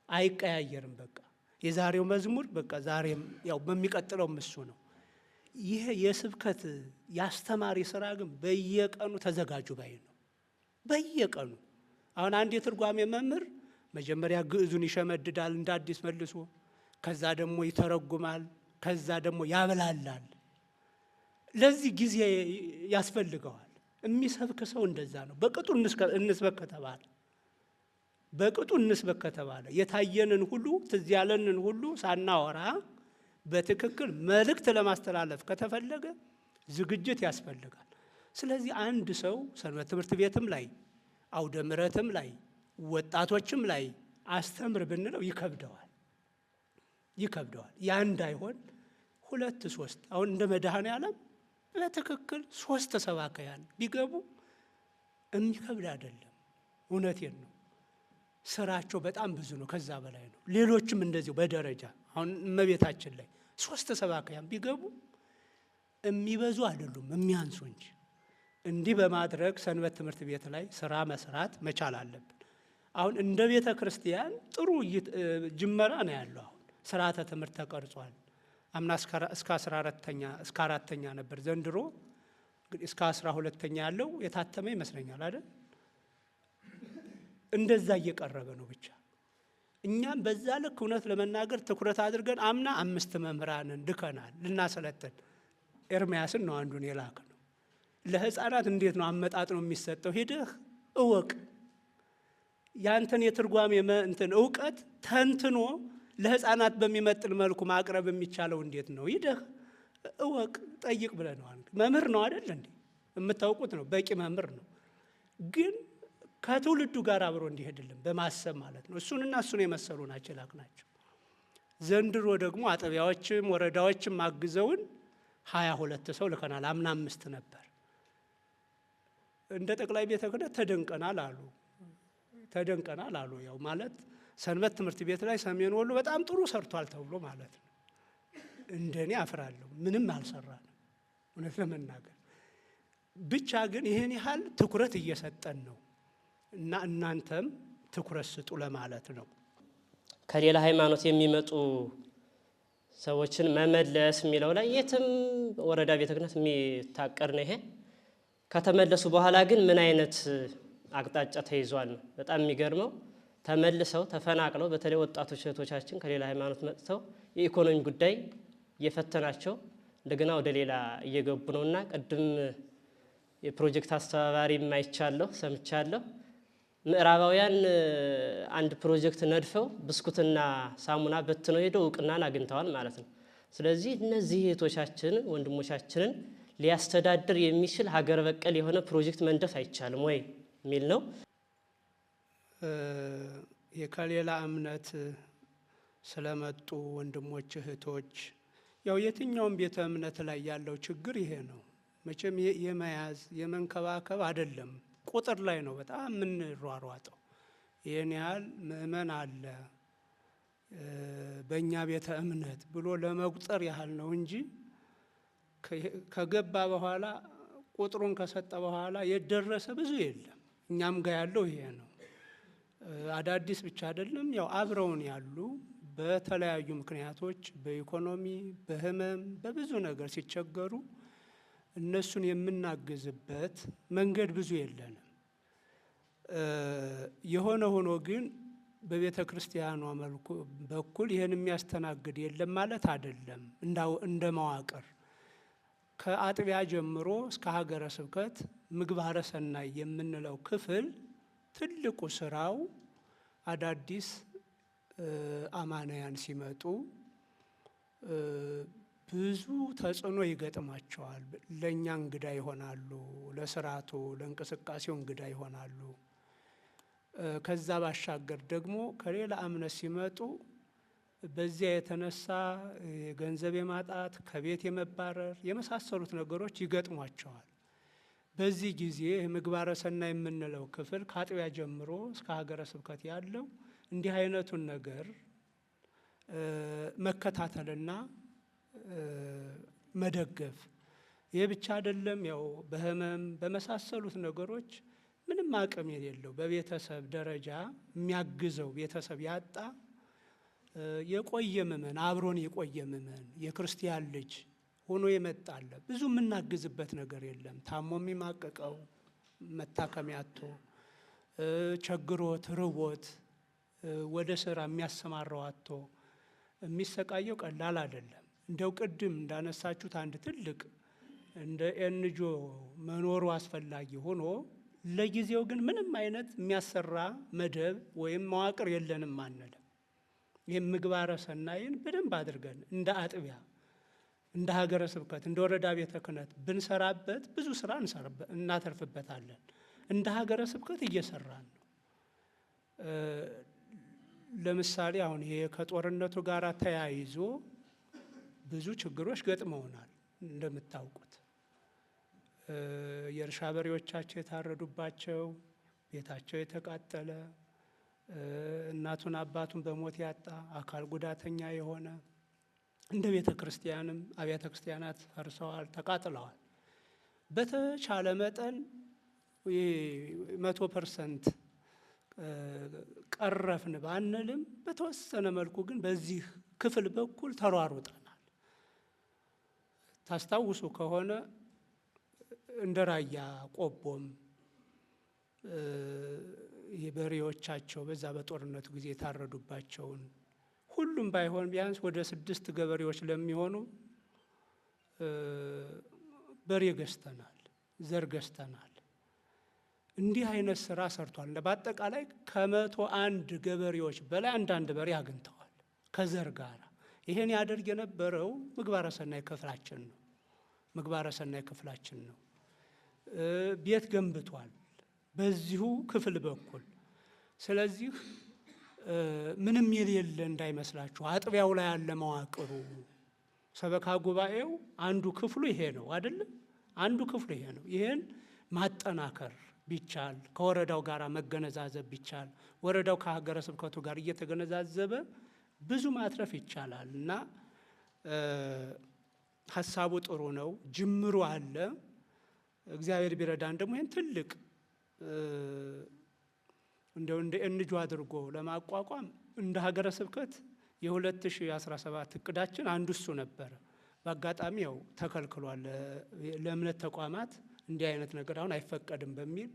አይቀያየርም። በቃ የዛሬው መዝሙር በቃ ዛሬም ያው በሚቀጥለው እሱ ነው። ይሄ የስብከት ያስተማሪ ስራ ግን በየቀኑ ተዘጋጁ ባይ ነው። በየቀኑ አሁን አንድ የትርጓሜ መምህር መጀመሪያ ግዕዙን ይሸመድዳል እንደ አዲስ መልሶ፣ ከዛ ደግሞ ይተረጉማል፣ ከዛ ደግሞ ያብላላል። ለዚህ ጊዜ ያስፈልገዋል። የሚሰብክ ሰው እንደዛ ነው። በቅጡ እንስበክ ከተባለ በቅጡ እንስበክ ከተባለ የታየንን ሁሉ ትዝ ያለንን ሁሉ ሳናወራ በትክክል መልእክት ለማስተላለፍ ከተፈለገ ዝግጅት ያስፈልጋል። ስለዚህ አንድ ሰው ሰንበት ትምህርት ቤትም ላይ አውደ ምሕረትም ላይ ወጣቶችም ላይ አስተምር ብንለው ይከብደዋል። ያ እንዳይሆን 2 3 አሁን እንደ መድኃኔዓለም በትክክል 3 ሰባክያን ቢገቡ የሚከብድ አይደለም። እውነቴን ነው። ስራቸው በጣም ብዙ ነው፣ ከዛ በላይ ነው። ሌሎችም እንደዚሁ በደረጃ አሁን እመቤታችን ላይ 3 ሰባክያን ቢገቡ የሚበዙ አይደሉም፣ የሚያንሱ እንጂ። እንዲህ በማድረግ ሰንበት ትምህርት ቤት ላይ ስራ መስራት መቻል አለብን። አሁን እንደ ቤተ ክርስቲያን ጥሩ ጅመራ ነው ያለው። አሁን ስርዓተ ትምህርት ተቀርጿል። አምና እስከ 4ኛ ነበር። ዘንድሮ እንግዲህ እስከ 12ኛ ያለው የታተመ ይመስለኛል አይደል? እንደዛ እየቀረበ ነው። ብቻ እኛም በዛ ልክ እውነት ለመናገር ትኩረት አድርገን አምና 5 መምህራንን ልከናል ልናሰለጥን። ኤርምያስን ነው አንዱን የላክ ነው። ለህፃናት እንዴት ነው አመጣጥ ነው የሚሰጠው? ሄደህ እወቅ። ያንተን የትርጓሜ እውቀት ተንትኖ ለህፃናት በሚመጥን መልኩ ማቅረብ የሚቻለው እንዴት ነው? ሂደህ እወቅ፣ ጠይቅ ብለነዋል። መምህር ነው አይደል እንዴ? የምታውቁት ነው። በቂ መምህር ነው። ግን ከትውልዱ ጋር አብሮ እንዲሄድልን በማሰብ ማለት ነው። እሱንና እሱን የመሰሉ ናቸው የላክናቸው። ዘንድሮ ደግሞ አጥቢያዎችም ወረዳዎችም አግዘውን 22 ሰው ልከናል። አምና 5 ነበር። እንደ ጠቅላይ ቤተ ክህነት ተደንቀናል አሉ። ያው ማለት ሰንበት ትምህርት ቤት ላይ ሰሜን ወሎ በጣም ጥሩ ሰርቷል ተብሎ ማለት ነው። እንደኔ አፍራለሁ። ምንም አልሰራንም እውነት ለመናገር ብቻ። ግን ይህን ያህል ትኩረት እየሰጠን ነው እና እናንተም ትኩረት ስጡ ለማለት ነው። ከሌላ ሃይማኖት የሚመጡ ሰዎችን መመለስ የሚለው ላይ የትም ወረዳ ቤተ ክህነት የሚታቀድ ነው። ይሄ ከተመለሱ በኋላ ግን ምን አይነት አቅጣጫ ተይዟል ነው በጣም የሚገርመው። ተመልሰው ተፈናቅለው በተለይ ወጣቶች እህቶቻችን ከሌላ ሃይማኖት መጥተው የኢኮኖሚ ጉዳይ እየፈተናቸው እንደገና ወደ ሌላ እየገቡ ነውና ቅድም የፕሮጀክት አስተባባሪ ማይቻለሁ ሰምቻለሁ። ምዕራባውያን አንድ ፕሮጀክት ነድፈው ብስኩትና ሳሙና በትነው ሄደው እውቅናን አግኝተዋል ማለት ነው። ስለዚህ እነዚህ እህቶቻችንን ወንድሞቻችንን ሊያስተዳድር የሚችል ሀገር በቀል የሆነ ፕሮጀክት መንደፍ አይቻልም ወይ የሚል ነው። የከሌላ እምነት ስለመጡ ወንድሞች እህቶች ያው የትኛውም ቤተ እምነት ላይ ያለው ችግር ይሄ ነው። መቼም የመያዝ የመንከባከብ አይደለም፣ ቁጥር ላይ ነው በጣም የምንሯሯጠው። ይህን ያህል ምእመን አለ በእኛ ቤተ እምነት ብሎ ለመቁጠር ያህል ነው እንጂ ከገባ በኋላ ቁጥሩን ከሰጠ በኋላ የደረሰ ብዙ የለም። እኛም ጋር ያለው ይሄ ነው። አዳዲስ ብቻ አይደለም፣ ያው አብረውን ያሉ በተለያዩ ምክንያቶች በኢኮኖሚ በህመም በብዙ ነገር ሲቸገሩ እነሱን የምናግዝበት መንገድ ብዙ የለንም። የሆነ ሆኖ ግን በቤተ ክርስቲያኗ በኩል ይህን የሚያስተናግድ የለም ማለት አይደለም። እንደ መዋቅር ከአጥቢያ ጀምሮ እስከ ሀገረ ስብከት ምግባረ ሰናይ የምንለው ክፍል ትልቁ ስራው አዳዲስ አማንያን ሲመጡ ብዙ ተጽዕኖ ይገጥማቸዋል። ለእኛ እንግዳ ይሆናሉ፣ ለስርዓቱ ለእንቅስቃሴው እንግዳ ይሆናሉ። ከዛ ባሻገር ደግሞ ከሌላ እምነት ሲመጡ በዚያ የተነሳ ገንዘብ የማጣት ከቤት የመባረር የመሳሰሉት ነገሮች ይገጥሟቸዋል። በዚህ ጊዜ ምግባረ ሰናይ የምንለው ክፍል ከአጥቢያ ጀምሮ እስከ ሀገረ ስብከት ያለው እንዲህ አይነቱን ነገር መከታተልና መደገፍ። ይህ ብቻ አይደለም። ያው በህመም በመሳሰሉት ነገሮች ምንም አቅም የሌለው በቤተሰብ ደረጃ የሚያግዘው ቤተሰብ ያጣ የቆየ ምእመን አብሮን የቆየ ምእመን የክርስቲያን ልጅ ሆኖ የመጣለ ብዙ የምናግዝበት ነገር የለም። ታሞ የሚማቀቀው መታከሚያ አጥቶ ቸግሮት ርቦት ወደ ስራ የሚያሰማራው አጥቶ የሚሰቃየው ቀላል አይደለም። እንደው ቅድም እንዳነሳችሁት አንድ ትልቅ እንደ ኤንጂኦ መኖሩ አስፈላጊ ሆኖ ለጊዜው ግን ምንም አይነት የሚያሰራ መደብ ወይም መዋቅር የለንም አንልም። ይህም ምግባረ ሰናይን በደንብ አድርገን እንደ አጥቢያ እንደ ሀገረ ስብከት እንደ ወረዳ ቤተ ክህነት ብንሰራበት ብዙ ስራ እናተርፍበታለን። እንደ ሀገረ ስብከት እየሰራን ነው። ለምሳሌ አሁን ይሄ ከጦርነቱ ጋር ተያይዞ ብዙ ችግሮች ገጥመውናል። እንደምታውቁት የእርሻ በሬዎቻቸው የታረዱባቸው፣ ቤታቸው የተቃጠለ፣ እናቱን አባቱን በሞት ያጣ፣ አካል ጉዳተኛ የሆነ እንደ ቤተ ክርስቲያንም አብያተ ክርስቲያናት ፈርሰዋል፣ ተቃጥለዋል። በተቻለ መጠን 100% ቀረፍን ባንልም በተወሰነ መልኩ ግን በዚህ ክፍል በኩል ተሯሩጠናል። ታስታውሱ ከሆነ እንደ ራያ ቆቦም የበሬዎቻቸው በዛ በጦርነቱ ጊዜ የታረዱባቸውን ሁሉም ባይሆን ቢያንስ ወደ 6 ገበሬዎች ለሚሆኑ በሬ ገዝተናል፣ ዘር ገዝተናል። እንዲህ አይነት ስራ ሰርቷል። በአጠቃላይ ከ101 ገበሬዎች በላይ አንዳንድ በሬ አግኝተዋል ከዘር ጋር። ይሄን ያደርግ የነበረው ምግባረ ሰናይ ክፍላችን ነው። ምግባረ ሰናይ ክፍላችን ነው። ቤት ገንብቷል በዚሁ ክፍል በኩል። ስለዚህ ምንም የሌለ እንዳይመስላችሁ፣ አጥቢያው ላይ ያለ መዋቅሩ ሰበካ ጉባኤው አንዱ ክፍሉ ይሄ ነው አይደለም? አንዱ ክፍሉ ይሄ ነው። ይሄን ማጠናከር ቢቻል ከወረዳው ጋር መገነዛዘብ ቢቻል ወረዳው ከሀገረ ስብከቱ ጋር እየተገነዛዘበ ብዙ ማትረፍ ይቻላል እና ሀሳቡ ጥሩ ነው። ጅምሩ አለ። እግዚአብሔር ቢረዳን ደግሞ ይህን ትልቅ እንደው እንደ ኤንጂኦ አድርጎ ለማቋቋም እንደ ሀገረ ስብከት የ2017 እቅዳችን አንዱ እሱ ነበረ። በአጋጣሚ ያው ተከልክሏል። ለእምነት ተቋማት እንዲህ አይነት ነገር አሁን አይፈቀድም በሚል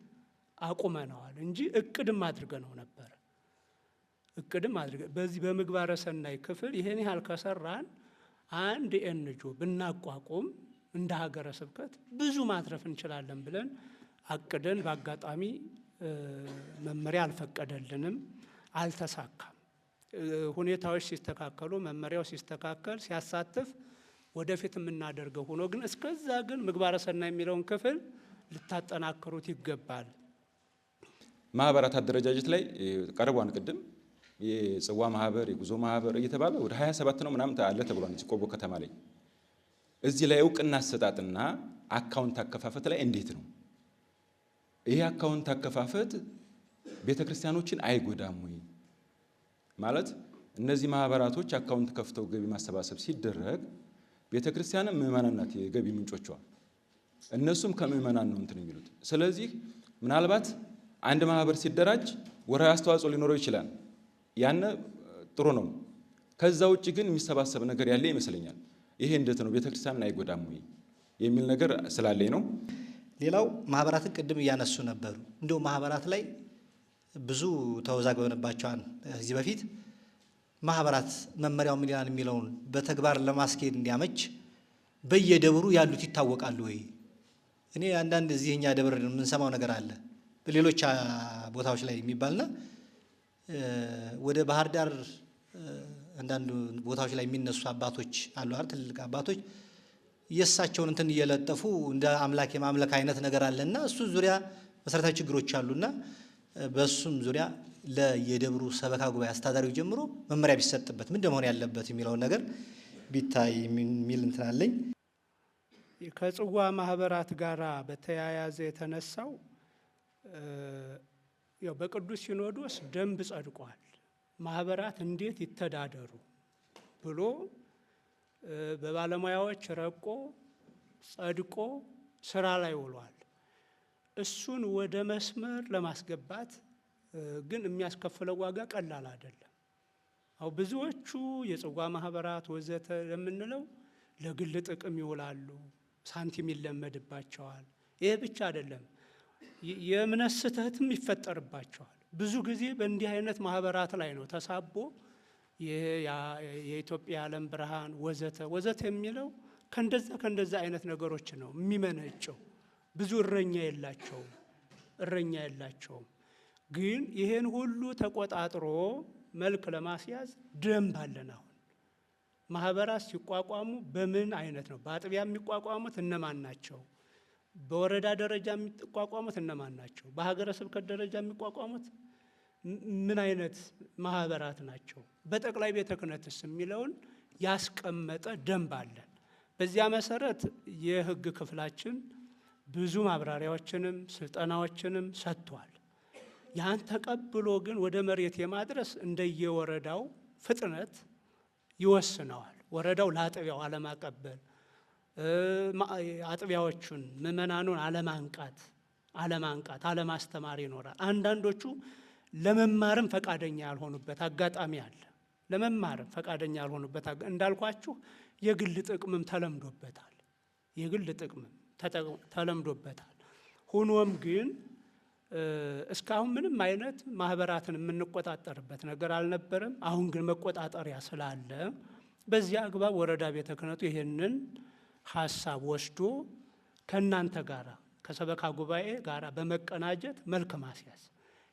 አቁመነዋል እንጂ እቅድም አድርገነው ነበረ። እቅድም አድርገ በዚህ በምግባረ ሰናይ ክፍል ይሄን ያህል ከሰራን አንድ ኤንጂኦ ብናቋቁም እንደ ሀገረ ስብከት ብዙ ማትረፍ እንችላለን ብለን አቅደን በአጋጣሚ መመሪያ አልፈቀደልንም፣ አልተሳካም። ሁኔታዎች ሲስተካከሉ መመሪያው ሲስተካከል ሲያሳትፍ ወደፊት የምናደርገው ሆኖ ግን እስከዛ ግን ምግባረ ሰናይ የሚለውን ክፍል ልታጠናክሩት ይገባል። ማህበራት አደረጃጀት ላይ ቀርቧን ቅድም የጽዋ ማህበር የጉዞ ማህበር እየተባለ ወደ 27 ነው ምናምን አለ ተብሏል ቆቦ ከተማ ላይ። እዚህ ላይ እውቅና አሰጣጥና አካውንት አከፋፈት ላይ እንዴት ነው? ይሄ አካውንት አከፋፈት ቤተክርስቲያኖችን አይጎዳም ወይ? ማለት እነዚህ ማህበራቶች አካውንት ከፍተው ገቢ ማሰባሰብ ሲደረግ ቤተክርስቲያንም ምዕመናን ናት የገቢ ምንጮቿ። እነሱም ከምዕመናን ነው እንትን የሚሉት። ስለዚህ ምናልባት አንድ ማህበር ሲደራጅ ወርሃዊ አስተዋጽኦ ሊኖረው ይችላል። ያነ ጥሩ ነው። ከዛ ውጭ ግን የሚሰባሰብ ነገር ያለ ይመስለኛል። ይሄ እንዴት ነው ቤተክርስቲያንን አይጎዳም ወይ የሚል ነገር ስላለኝ ነው። ሌላው ማህበራትን ቅድም እያነሱ ነበሩ። እንደው ማህበራት ላይ ብዙ ተወዛግበንባቸዋል። ከዚህ በፊት ማህበራት መመሪያው ምን ይላል የሚለውን በተግባር ለማስኬድ እንዲያመች በየደብሩ ያሉት ይታወቃሉ ወይ? እኔ አንዳንድ እዚህ እኛ ደብር የምንሰማው ነገር አለ በሌሎች ቦታዎች ላይ የሚባልና ወደ ባህር ዳር አንዳንድ ቦታዎች ላይ የሚነሱ አባቶች አሉ አይደል? ትልልቅ አባቶች የእሳቸውን እንትን እየለጠፉ እንደ አምላክ የማምለክ አይነት ነገር አለና እሱ ዙሪያ መሰረታዊ ችግሮች አሉና በሱም ዙሪያ ለየደብሩ ሰበካ ጉባኤ አስተዳዳሪው ጀምሮ መመሪያ ቢሰጥበት ምን እንደሆነ ያለበት የሚለውን ነገር ቢታይ የሚል እንትን አለኝ። ከጽዋ ማህበራት ጋራ በተያያዘ የተነሳው ያው በቅዱስ ሲኖዶስ ደንብ ጸድቋል። ማህበራት እንዴት ይተዳደሩ ብሎ በባለሙያዎች ረቆ ጸድቆ ስራ ላይ ውሏል። እሱን ወደ መስመር ለማስገባት ግን የሚያስከፍለው ዋጋ ቀላል አይደለም። አው ብዙዎቹ የጽዋ ማህበራት ወዘተ የምንለው ለግል ጥቅም ይውላሉ፣ ሳንቲም ይለመድባቸዋል። ይሄ ብቻ አይደለም፣ የእምነት ስህተትም ይፈጠርባቸዋል። ብዙ ጊዜ በእንዲህ አይነት ማህበራት ላይ ነው ተሳቦ የኢትዮጵያ ዓለም ብርሃን ወዘተ ወዘተ የሚለው ከእንደዛ አይነት ነገሮች ነው የሚመነጨው። ብዙ እረኛ የላቸውም። ግን ይሄን ሁሉ ተቆጣጥሮ መልክ ለማስያዝ ደንብ አለን። አሁን ማህበራት ሲቋቋሙ በምን አይነት ነው? በአጥቢያ የሚቋቋሙት እነማን ናቸው? በወረዳ ደረጃ የሚቋቋሙት እነማን ናቸው? በሀገረ ስብከት ደረጃ የሚቋቋሙት ምን አይነት ማህበራት ናቸው? በጠቅላይ ቤተ ክህነትስ የሚለውን ያስቀመጠ ደንብ አለን። በዚያ መሰረት የህግ ክፍላችን ብዙ ማብራሪያዎችንም ስልጠናዎችንም ሰጥቷል። ያን ተቀብሎ ግን ወደ መሬት የማድረስ እንደየወረዳው ፍጥነት ይወስነዋል። ወረዳው ለአጥቢያው አለማቀበል፣ አጥቢያዎቹን ምእመናኑን አለማንቃት አለማስተማር ይኖራል። አንዳንዶቹ ለመማርም ፈቃደኛ ያልሆኑበት አጋጣሚ አለ። እንዳልኳችሁ የግል ጥቅምም ተለምዶበታል። ሆኖም ግን እስካሁን ምንም አይነት ማህበራትን የምንቆጣጠርበት ነገር አልነበረም። አሁን ግን መቆጣጠሪያ ስላለ በዚህ አግባብ ወረዳ ቤተ ክህነቱ ይህንን ሀሳብ ወስዶ ከእናንተ ጋራ ከሰበካ ጉባኤ ጋራ በመቀናጀት መልክ ማስያዝ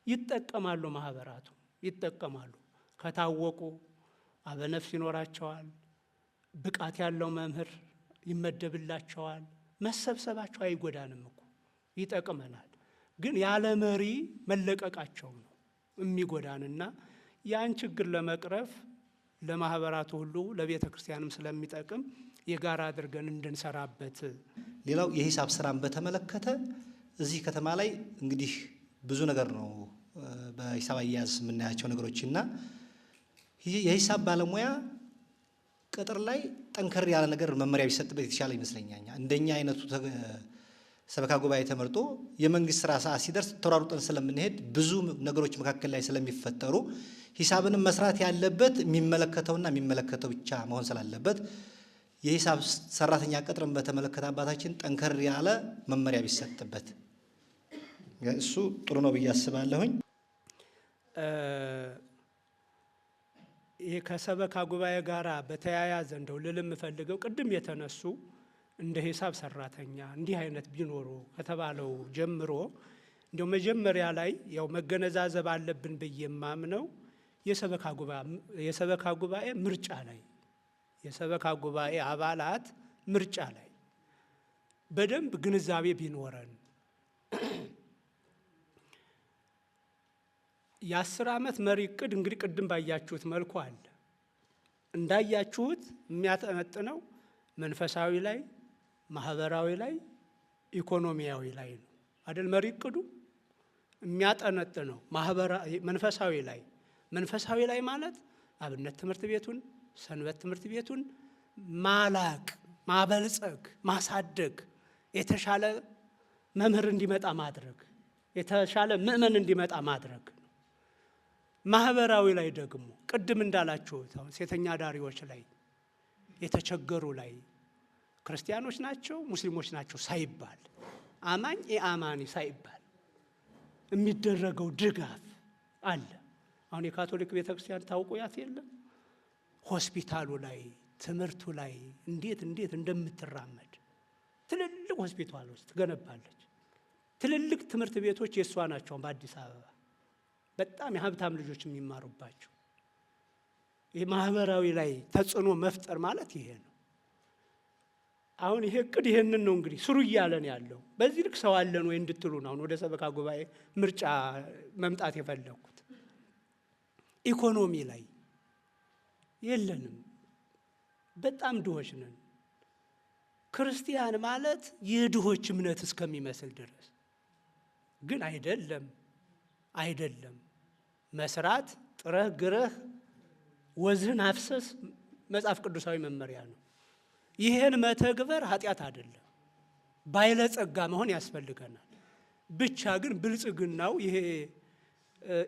ይጠቀማሉ። ማህበራቱ ይጠቀማሉ። ከታወቁ አበነፍስ ይኖራቸዋል። ብቃት ያለው መምህር ይመደብላቸዋል። መሰብሰባቸው አይጎዳንም እኮ ይጠቅመናል። ግን ያለ መሪ መለቀቃቸው ነው የሚጎዳንና ያን ችግር ለመቅረፍ ለማህበራቱ ሁሉ ለቤተ ክርስቲያንም ስለሚጠቅም የጋራ አድርገን እንድንሰራበት። ሌላው የሂሳብ ስራን በተመለከተ እዚህ ከተማ ላይ እንግዲህ ብዙ ነገር ነው በሂሳብ አያያዝ የምናያቸው ነገሮችና የሂሳብ ባለሙያ ቅጥር ላይ ጠንከር ያለ ነገር መመሪያ ቢሰጥበት የተሻለ ይመስለኛል። እንደኛ አይነቱ ሰበካ ጉባኤ ተመርጦ የመንግስት ስራ ሰዓት ሲደርስ ተሯሩጠን ስለምንሄድ ብዙ ነገሮች መካከል ላይ ስለሚፈጠሩ ሂሳብንም መስራት ያለበት የሚመለከተውና የሚመለከተው ብቻ መሆን ስላለበት የሂሳብ ሰራተኛ ቅጥርን በተመለከተ አባታችን ጠንከር ያለ መመሪያ ቢሰጥበት እሱ ጥሩ ነው ብዬ አስባለሁኝ። ይሄ ከሰበካ ጉባኤ ጋራ በተያያዘ እንደው ልል የምፈልገው ቅድም የተነሱ እንደ ሂሳብ ሰራተኛ እንዲህ አይነት ቢኖሩ ከተባለው ጀምሮ እንደው መጀመሪያ ላይ ያው መገነዛዘብ አለብን ብዬ የማምነው የሰበካ ጉባኤ ምርጫ ላይ የሰበካ ጉባኤ አባላት ምርጫ ላይ በደንብ ግንዛቤ ቢኖረን የ10 ዓመት መሪ እቅድ እንግዲህ ቅድም ባያችሁት መልኩ አለ። እንዳያችሁት የሚያጠነጥነው መንፈሳዊ ላይ፣ ማህበራዊ ላይ፣ ኢኮኖሚያዊ ላይ ነው አይደል? መሪ እቅዱ የሚያጠነጥነው መንፈሳዊ ላይ ማለት አብነት ትምህርት ቤቱን፣ ሰንበት ትምህርት ቤቱን ማላቅ፣ ማበልጸግ፣ ማሳደግ የተሻለ መምህር እንዲመጣ ማድረግ፣ የተሻለ ምእመን እንዲመጣ ማድረግ ነው። ማህበራዊ ላይ ደግሞ ቅድም እንዳላችሁት ሴተኛ ዳሪዎች ላይ የተቸገሩ ላይ ክርስቲያኖች ናቸው ሙስሊሞች ናቸው ሳይባል አማኝ የአማኒ ሳይባል የሚደረገው ድጋፍ አለ። አሁን የካቶሊክ ቤተክርስቲያን ታውቁ ያት የለም ሆስፒታሉ ላይ ትምህርቱ ላይ እንዴት እንደምትራመድ ትልልቅ ሆስፒታሎች ትገነባለች። ትልልቅ ትምህርት ቤቶች የእሷ ናቸው። በአዲስ አበባ በጣም የሀብታም ልጆች የሚማሩባቸው። ይህ ማህበራዊ ላይ ተጽዕኖ መፍጠር ማለት ይሄ ነው። አሁን ይሄ እቅድ ይሄንን ነው እንግዲህ ስሩ እያለን ያለው። በዚህ ልክ ሰው አለን ወይ እንድትሉ ነው አሁን ወደ ሰበካ ጉባኤ ምርጫ መምጣት የፈለኩት። ኢኮኖሚ ላይ የለንም፣ በጣም ድሆች ነን። ክርስቲያን ማለት የድሆች እምነት እስከሚመስል ድረስ ግን አይደለም። መስራት ጥረህ ግረህ ወዝህን አፍሰስ መጽሐፍ ቅዱሳዊ መመሪያ ነው። ይሄን መተግበር ኃጢአት አይደለም። ባለጸጋ መሆን ያስፈልገናል። ብቻ ግን ብልጽግናው ይሄ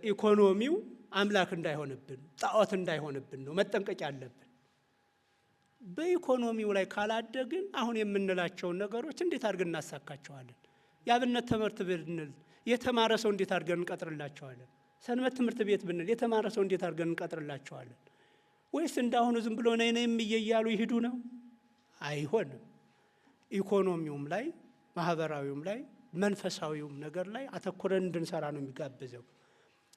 ኢኮኖሚው አምላክ እንዳይሆንብን ጣዖት እንዳይሆንብን ነው መጠንቀቅ ያለብን። በኢኮኖሚው ላይ ካላደግን አሁን የምንላቸውን ነገሮች እንዴት አድርገን እናሳካቸዋለን? የአብነት ትምህርት ብንል የተማረ ሰው እንዴት አድርገን እንቀጥርላቸዋለን? ሰንበት ትምህርት ቤት ብንል የተማረ ሰው እንዴት አድርገን እንቀጥርላቸዋለን? ወይስ እንዳሁኑ ዝም ብሎ ነይ እያሉ ይሄዱ ነው? አይሆንም። ኢኮኖሚውም ላይ ማህበራዊውም ላይ መንፈሳዊውም ነገር ላይ አተኩረን እንድንሰራ ነው የሚጋብዘው።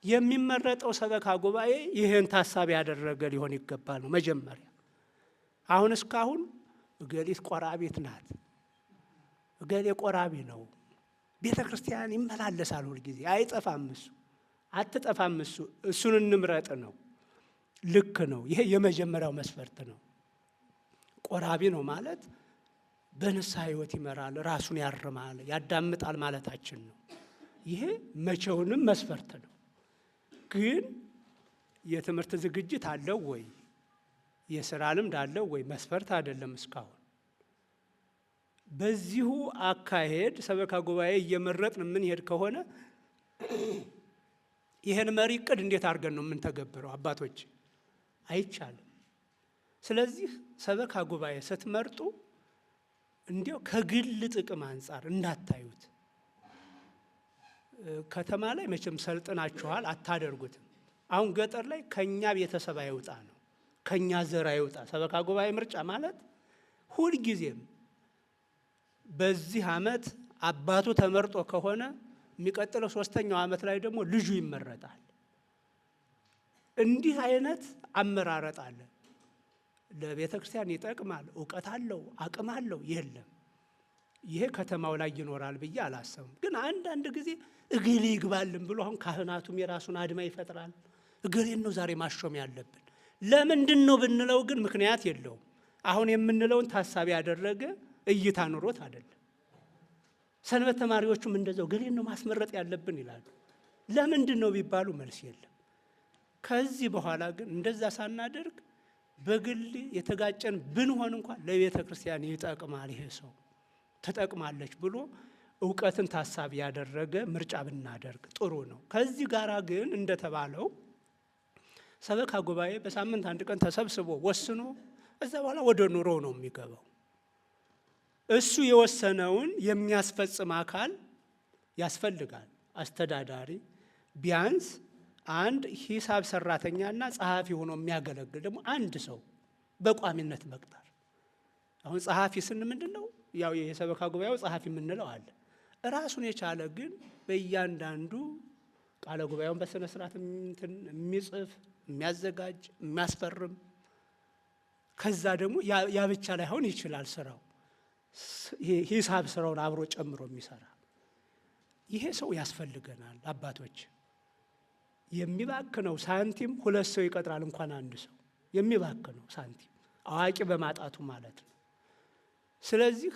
የሚመረጠው ሰበካ ጉባኤ ይህን ታሳቢ ያደረገ ሊሆን ይገባል ነው መጀመሪያ። አሁን እስካሁን እገሊት ቆራቢት ናት፣ እገሌ ቆራቢ ነው፣ ቤተ ክርስቲያን ይመላለሳል ሁልጊዜ፣ አይጠፋም እሱ፣ አትጠፋም እሱ፣ እሱን እንምረጥ ነው። ልክ ነው። ይሄ የመጀመሪያው መስፈርት ነው። ቆራቢ ነው ማለት በንስሐ ሕይወት ይመራል፣ ራሱን ያርማል፣ ያዳምጣል ማለታችን ነው። ይሄ መቼውንም መስፈርት ነው። ግን የትምህርት ዝግጅት አለው ወይ? የስራ ልምድ አለው ወይ? መስፈርት አይደለም እስካሁን። በዚሁ አካሄድ ሰበካ ጉባኤ እየመረጥን የምንሄድ ከሆነ ይህን መሪ እቅድ እንዴት አድርገን ነው የምንተገብረው? አባቶች አይቻልም። ስለዚህ ሰበካ ጉባኤ ስትመርጡ እንዲያው ከግል ጥቅም አንጻር እንዳታዩት። ከተማ ላይ መቼም ሰልጥናችኋል፣ አታደርጉትም። አሁን ገጠር ላይ ከኛ ቤተሰብ አይውጣ ነው፣ ከኛ ዘር አይውጣ። ሰበካ ጉባኤ ምርጫ ማለት ሁልጊዜም በዚህ ዓመት አባቱ ተመርጦ ከሆነ የሚቀጥለው 3ኛው ዓመት ላይ ደግሞ ልጁ ይመረጣል። እንዲህ አይነት አመራረጥ አለ። ለቤተ ክርስቲያን ይጠቅማል፣ እውቀት አለው፣ አቅም አለው የለም። ይሄ ከተማው ላይ ይኖራል ብዬ አላሰብም። ግን አንዳንድ ጊዜ እገሌ ይግባልን ብሎ አሁን ካህናቱም የራሱን አድማ ይፈጥራል። እገሌን ነው ዛሬ ማሾም ያለብን። ለምንድን ነው ብንለው ግን ምክንያት የለውም። አሁን የምንለውን ታሳቢ ያደረገ እይታ ኑሮት አይደለም። ሰንበት ተማሪዎቹም እንደዛው እገሌን ነው ማስመረጥ ያለብን ይላሉ። ለምንድን ነው ቢባሉ መልስ የለም። ከዚህ በኋላ ግን እንደዛ ሳናደርግ በግል የተጋጨን ብንሆን እንኳን ለቤተ ክርስቲያን ይጠቅማል፣ ይሄ ሰው ትጠቅማለች ብሎ እውቀትን ታሳቢ ያደረገ ምርጫ ብናደርግ ጥሩ ነው። ከዚህ ጋራ ግን እንደተባለው ሰበካ ጉባኤ በሳምንት አንድ ቀን ተሰብስቦ ወስኖ እዛ በኋላ ወደ ኑሮ ነው የሚገባው። እሱ የወሰነውን የሚያስፈጽም አካል ያስፈልጋል። አስተዳዳሪ፣ ቢያንስ አንድ ሂሳብ ሰራተኛና ጸሐፊ ሆኖ የሚያገለግል ደግሞ አንድ ሰው በቋሚነት መቅጠር። አሁን ጸሐፊ ስን ምንድን ነው? ያው የሰበካ ጉባኤው ጸሐፊ የምንለው አለ። ራሱን የቻለ ግን በእያንዳንዱ ቃለ ጉባኤውን በስነ ስርዓት የሚጽፍ፣ የሚያዘጋጅ፣ የሚያስፈርም፣ ከዛ ደግሞ ያ ብቻ ላይሆን ይችላል ስራው ሂሳብ ስራውን አብሮ ጨምሮ የሚሰራ ይሄ ሰው ያስፈልገናል። አባቶች የሚባክነው ሳንቲም 2 ሰው ይቀጥራል እንኳን አንድ ሰው የሚባክነው ሳንቲም አዋቂ በማጣቱ ማለት ነው። ስለዚህ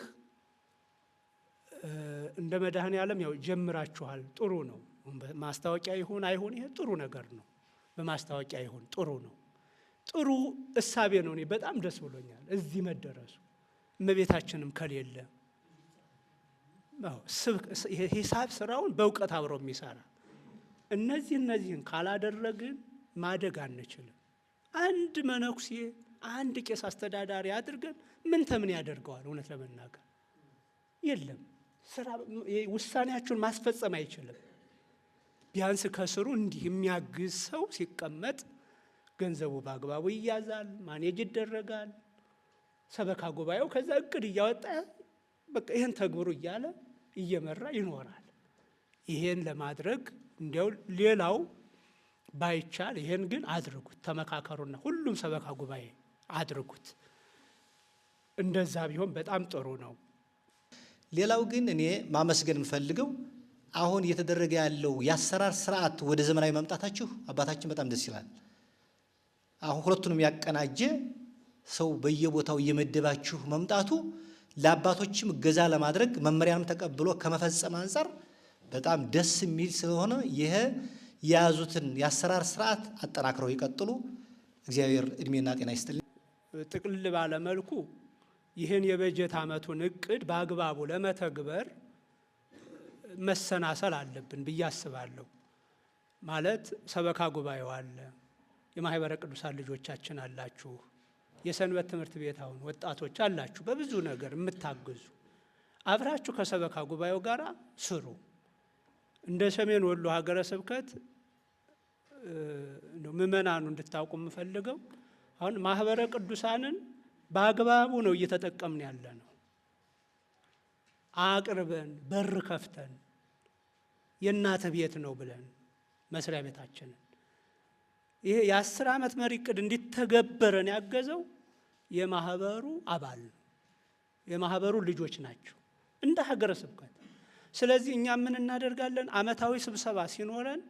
እንደ መድኃኔዓለም ያው ጀምራችኋል፣ ጥሩ ነው። ማስታወቂያ ይሁን አይሁን ይሄ ጥሩ ነገር ነው። በማስታወቂያ ይሁን ጥሩ ነው። ጥሩ እሳቤ ነው። እኔ በጣም ደስ ብሎኛል እዚህ መደረሱ። እመቤታችንም ከሌለ ሂሳብ ስራውን በእውቀት አብሮ የሚሰራ እነዚህን ካላደረግን ማደግ አንችልም። አንድ መነኩሴ አንድ ቄስ አስተዳዳሪ አድርገን ምን ተምን ያደርገዋል? እውነት ለመናገር የለም። ስራ ውሳኔያችሁን ማስፈጸም አይችልም። ቢያንስ ከስሩ እንዲህ የሚያግዝ ሰው ሲቀመጥ ገንዘቡ በአግባቡ ይያዛል፣ ማኔጅ ይደረጋል። ሰበካ ጉባኤው ከዛ እቅድ እያወጣ በቃ ይሄን ተግብሩ እያለ እየመራ ይኖራል። ይሄን ለማድረግ እንዲያው ሌላው ባይቻል ይሄን ግን አድርጉት፣ ተመካከሩና ሁሉም ሰበካ ጉባኤ አድርጉት። እንደዛ ቢሆን በጣም ጥሩ ነው። ሌላው ግን እኔ ማመስገን የምፈልገው አሁን እየተደረገ ያለው የአሰራር ስርዓት ወደ ዘመናዊ መምጣታችሁ አባታችን በጣም ደስ ይላል። አሁን ሁለቱንም ያቀናጀ ሰው በየቦታው እየመደባችሁ መምጣቱ ለአባቶችም እገዛ ለማድረግ መመሪያንም ተቀብሎ ከመፈጸም አንጻር በጣም ደስ የሚል ስለሆነ ይሄ የያዙትን የአሰራር ስርዓት አጠናክረው ይቀጥሉ። እግዚአብሔር እድሜና ጤና ይስጥልኝ። ጥቅልል ባለ መልኩ ይህን የበጀት ዓመቱን እቅድ በአግባቡ ለመተግበር መሰናሰል አለብን ብዬ አስባለሁ። ማለት ሰበካ ጉባኤው አለ፣ የማህበረ ቅዱሳን ልጆቻችን አላችሁ፣ የሰንበት ትምህርት ቤት አሁን ወጣቶች አላችሁ፣ በብዙ ነገር የምታግዙ አብራችሁ ከሰበካ ጉባኤው ጋር ስሩ። እንደ ሰሜን ወሎ ሀገረ ስብከት ምእመናኑ እንድታውቁ የምፈልገው አሁን ማህበረ ቅዱሳንን በአግባቡ ነው እየተጠቀምን ያለ ነው። አቅርበን በር ከፍተን የእናተ ቤት ነው ብለን መስሪያ ቤታችንን ይሄ የ10 ዓመት መሪ ዕቅድ እንዲተገበረን ያገዘው የማህበሩ አባል ነው፣ የማህበሩ ልጆች ናቸው እንደ ሀገረ ስብከት። ስለዚህ እኛ ምን እናደርጋለን? አመታዊ ስብሰባ ሲኖረን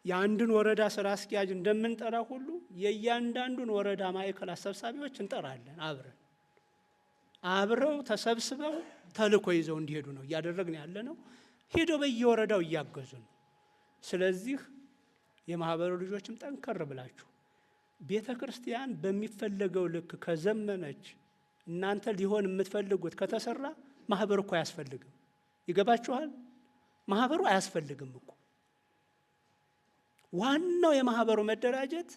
የአንድን ወረዳ ስራ አስኪያጅ እንደምንጠራ ሁሉ የእያንዳንዱን ወረዳ ማዕከል አሰብሳቢዎች እንጠራለን። አብረው ተሰብስበው ተልእኮ ይዘው እንዲሄዱ ነው እያደረግን ያለ ነው። ሄደው በየወረዳው እያገዙ ነው። ስለዚህ የማህበሩ ልጆችም ጠንከር ብላችሁ ቤተ ክርስቲያን በሚፈለገው ልክ ከዘመነች እናንተ ሊሆን የምትፈልጉት ከተሰራ ማህበሩ እኮ አያስፈልግም። ይገባችኋል? ማህበሩ አያስፈልግም እኮ። ዋናው የማህበሩ መደራጀት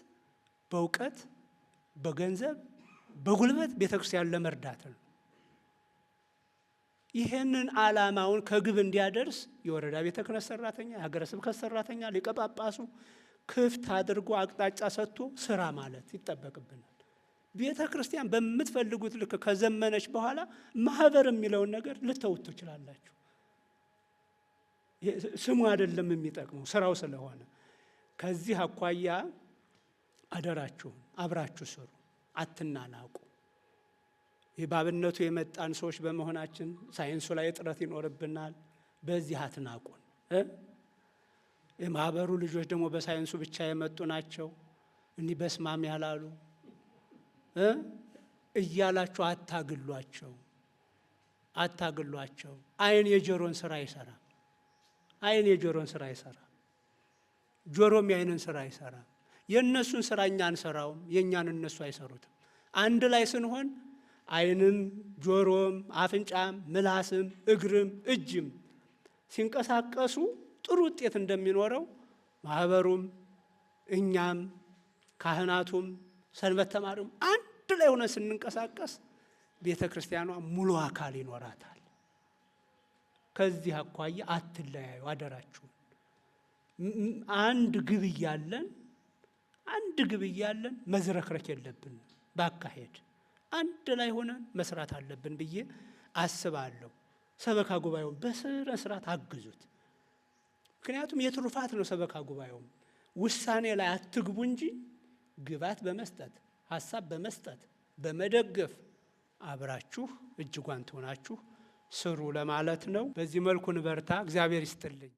በእውቀት፣ በገንዘብ፣ በጉልበት ቤተ ክርስቲያን ለመርዳት ነው። ይሄንን ዓላማውን ከግብ እንዲያደርስ የወረዳ ቤተ ክህነት ሰራተኛ፣ የሀገረ ስብከት ሰራተኛ፣ ሊቀ ጳጳሱ ክፍት አድርጎ አቅጣጫ ሰጥቶ ስራ ማለት ይጠበቅብናል። ቤተ ክርስቲያን በምትፈልጉት ልክ ከዘመነች በኋላ ማህበር የሚለውን ነገር ልተውት ትችላላችሁ። ስሙ አይደለም የሚጠቅመው ስራው ስለሆነ፣ ከዚህ አኳያ አደራችሁን አብራችሁ ስሩ፣ አትናናቁ። የባብነቱ የመጣን ሰዎች በመሆናችን ሳይንሱ ላይ እጥረት ይኖርብናል። በዚህ አትናቁን። የማህበሩ ልጆች ደግሞ በሳይንሱ ብቻ የመጡ ናቸው፣ እኒህ በስማም ያላሉ እያላችሁ አታግሏቸው። አይን የጆሮን ስራ ይሰራል። አይን የጆሮን ስራ ይሰራል። ጆሮም የአይንን ስራ ይሰራል። የእነሱን ስራ እኛ አንሰራውም፣ የእኛን እነሱ አይሰሩትም። አንድ ላይ ስንሆን አይንም ጆሮም አፍንጫም ምላስም እግርም እጅም ሲንቀሳቀሱ ጥሩ ውጤት እንደሚኖረው ማህበሩም እኛም ካህናቱም ሰንበት ተማሪውም አንድ ላይ ሆነ ስንንቀሳቀስ ቤተ ክርስቲያኗ ሙሉ አካል ይኖራታል። ከዚህ አኳያ አትለያዩ፣ አደራችሁ። አንድ ግብ እያለን መዝረክረክ የለብን። ባካሄድ አንድ ላይ ሆነን መስራት አለብን ብዬ አስባለሁ። ሰበካ ጉባኤውን በስነ ስርዓት አግዙት። ምክንያቱም የትሩፋት ነው። ሰበካ ጉባኤውም ውሳኔ ላይ አትግቡ እንጂ ግባት በመስጠት ሀሳብ በመስጠት በመደገፍ አብራችሁ እጅ ጓንት ሆናችሁ ስሩ ለማለት ነው። በዚህ መልኩ ንበርታ። እግዚአብሔር ይስጥልኝ።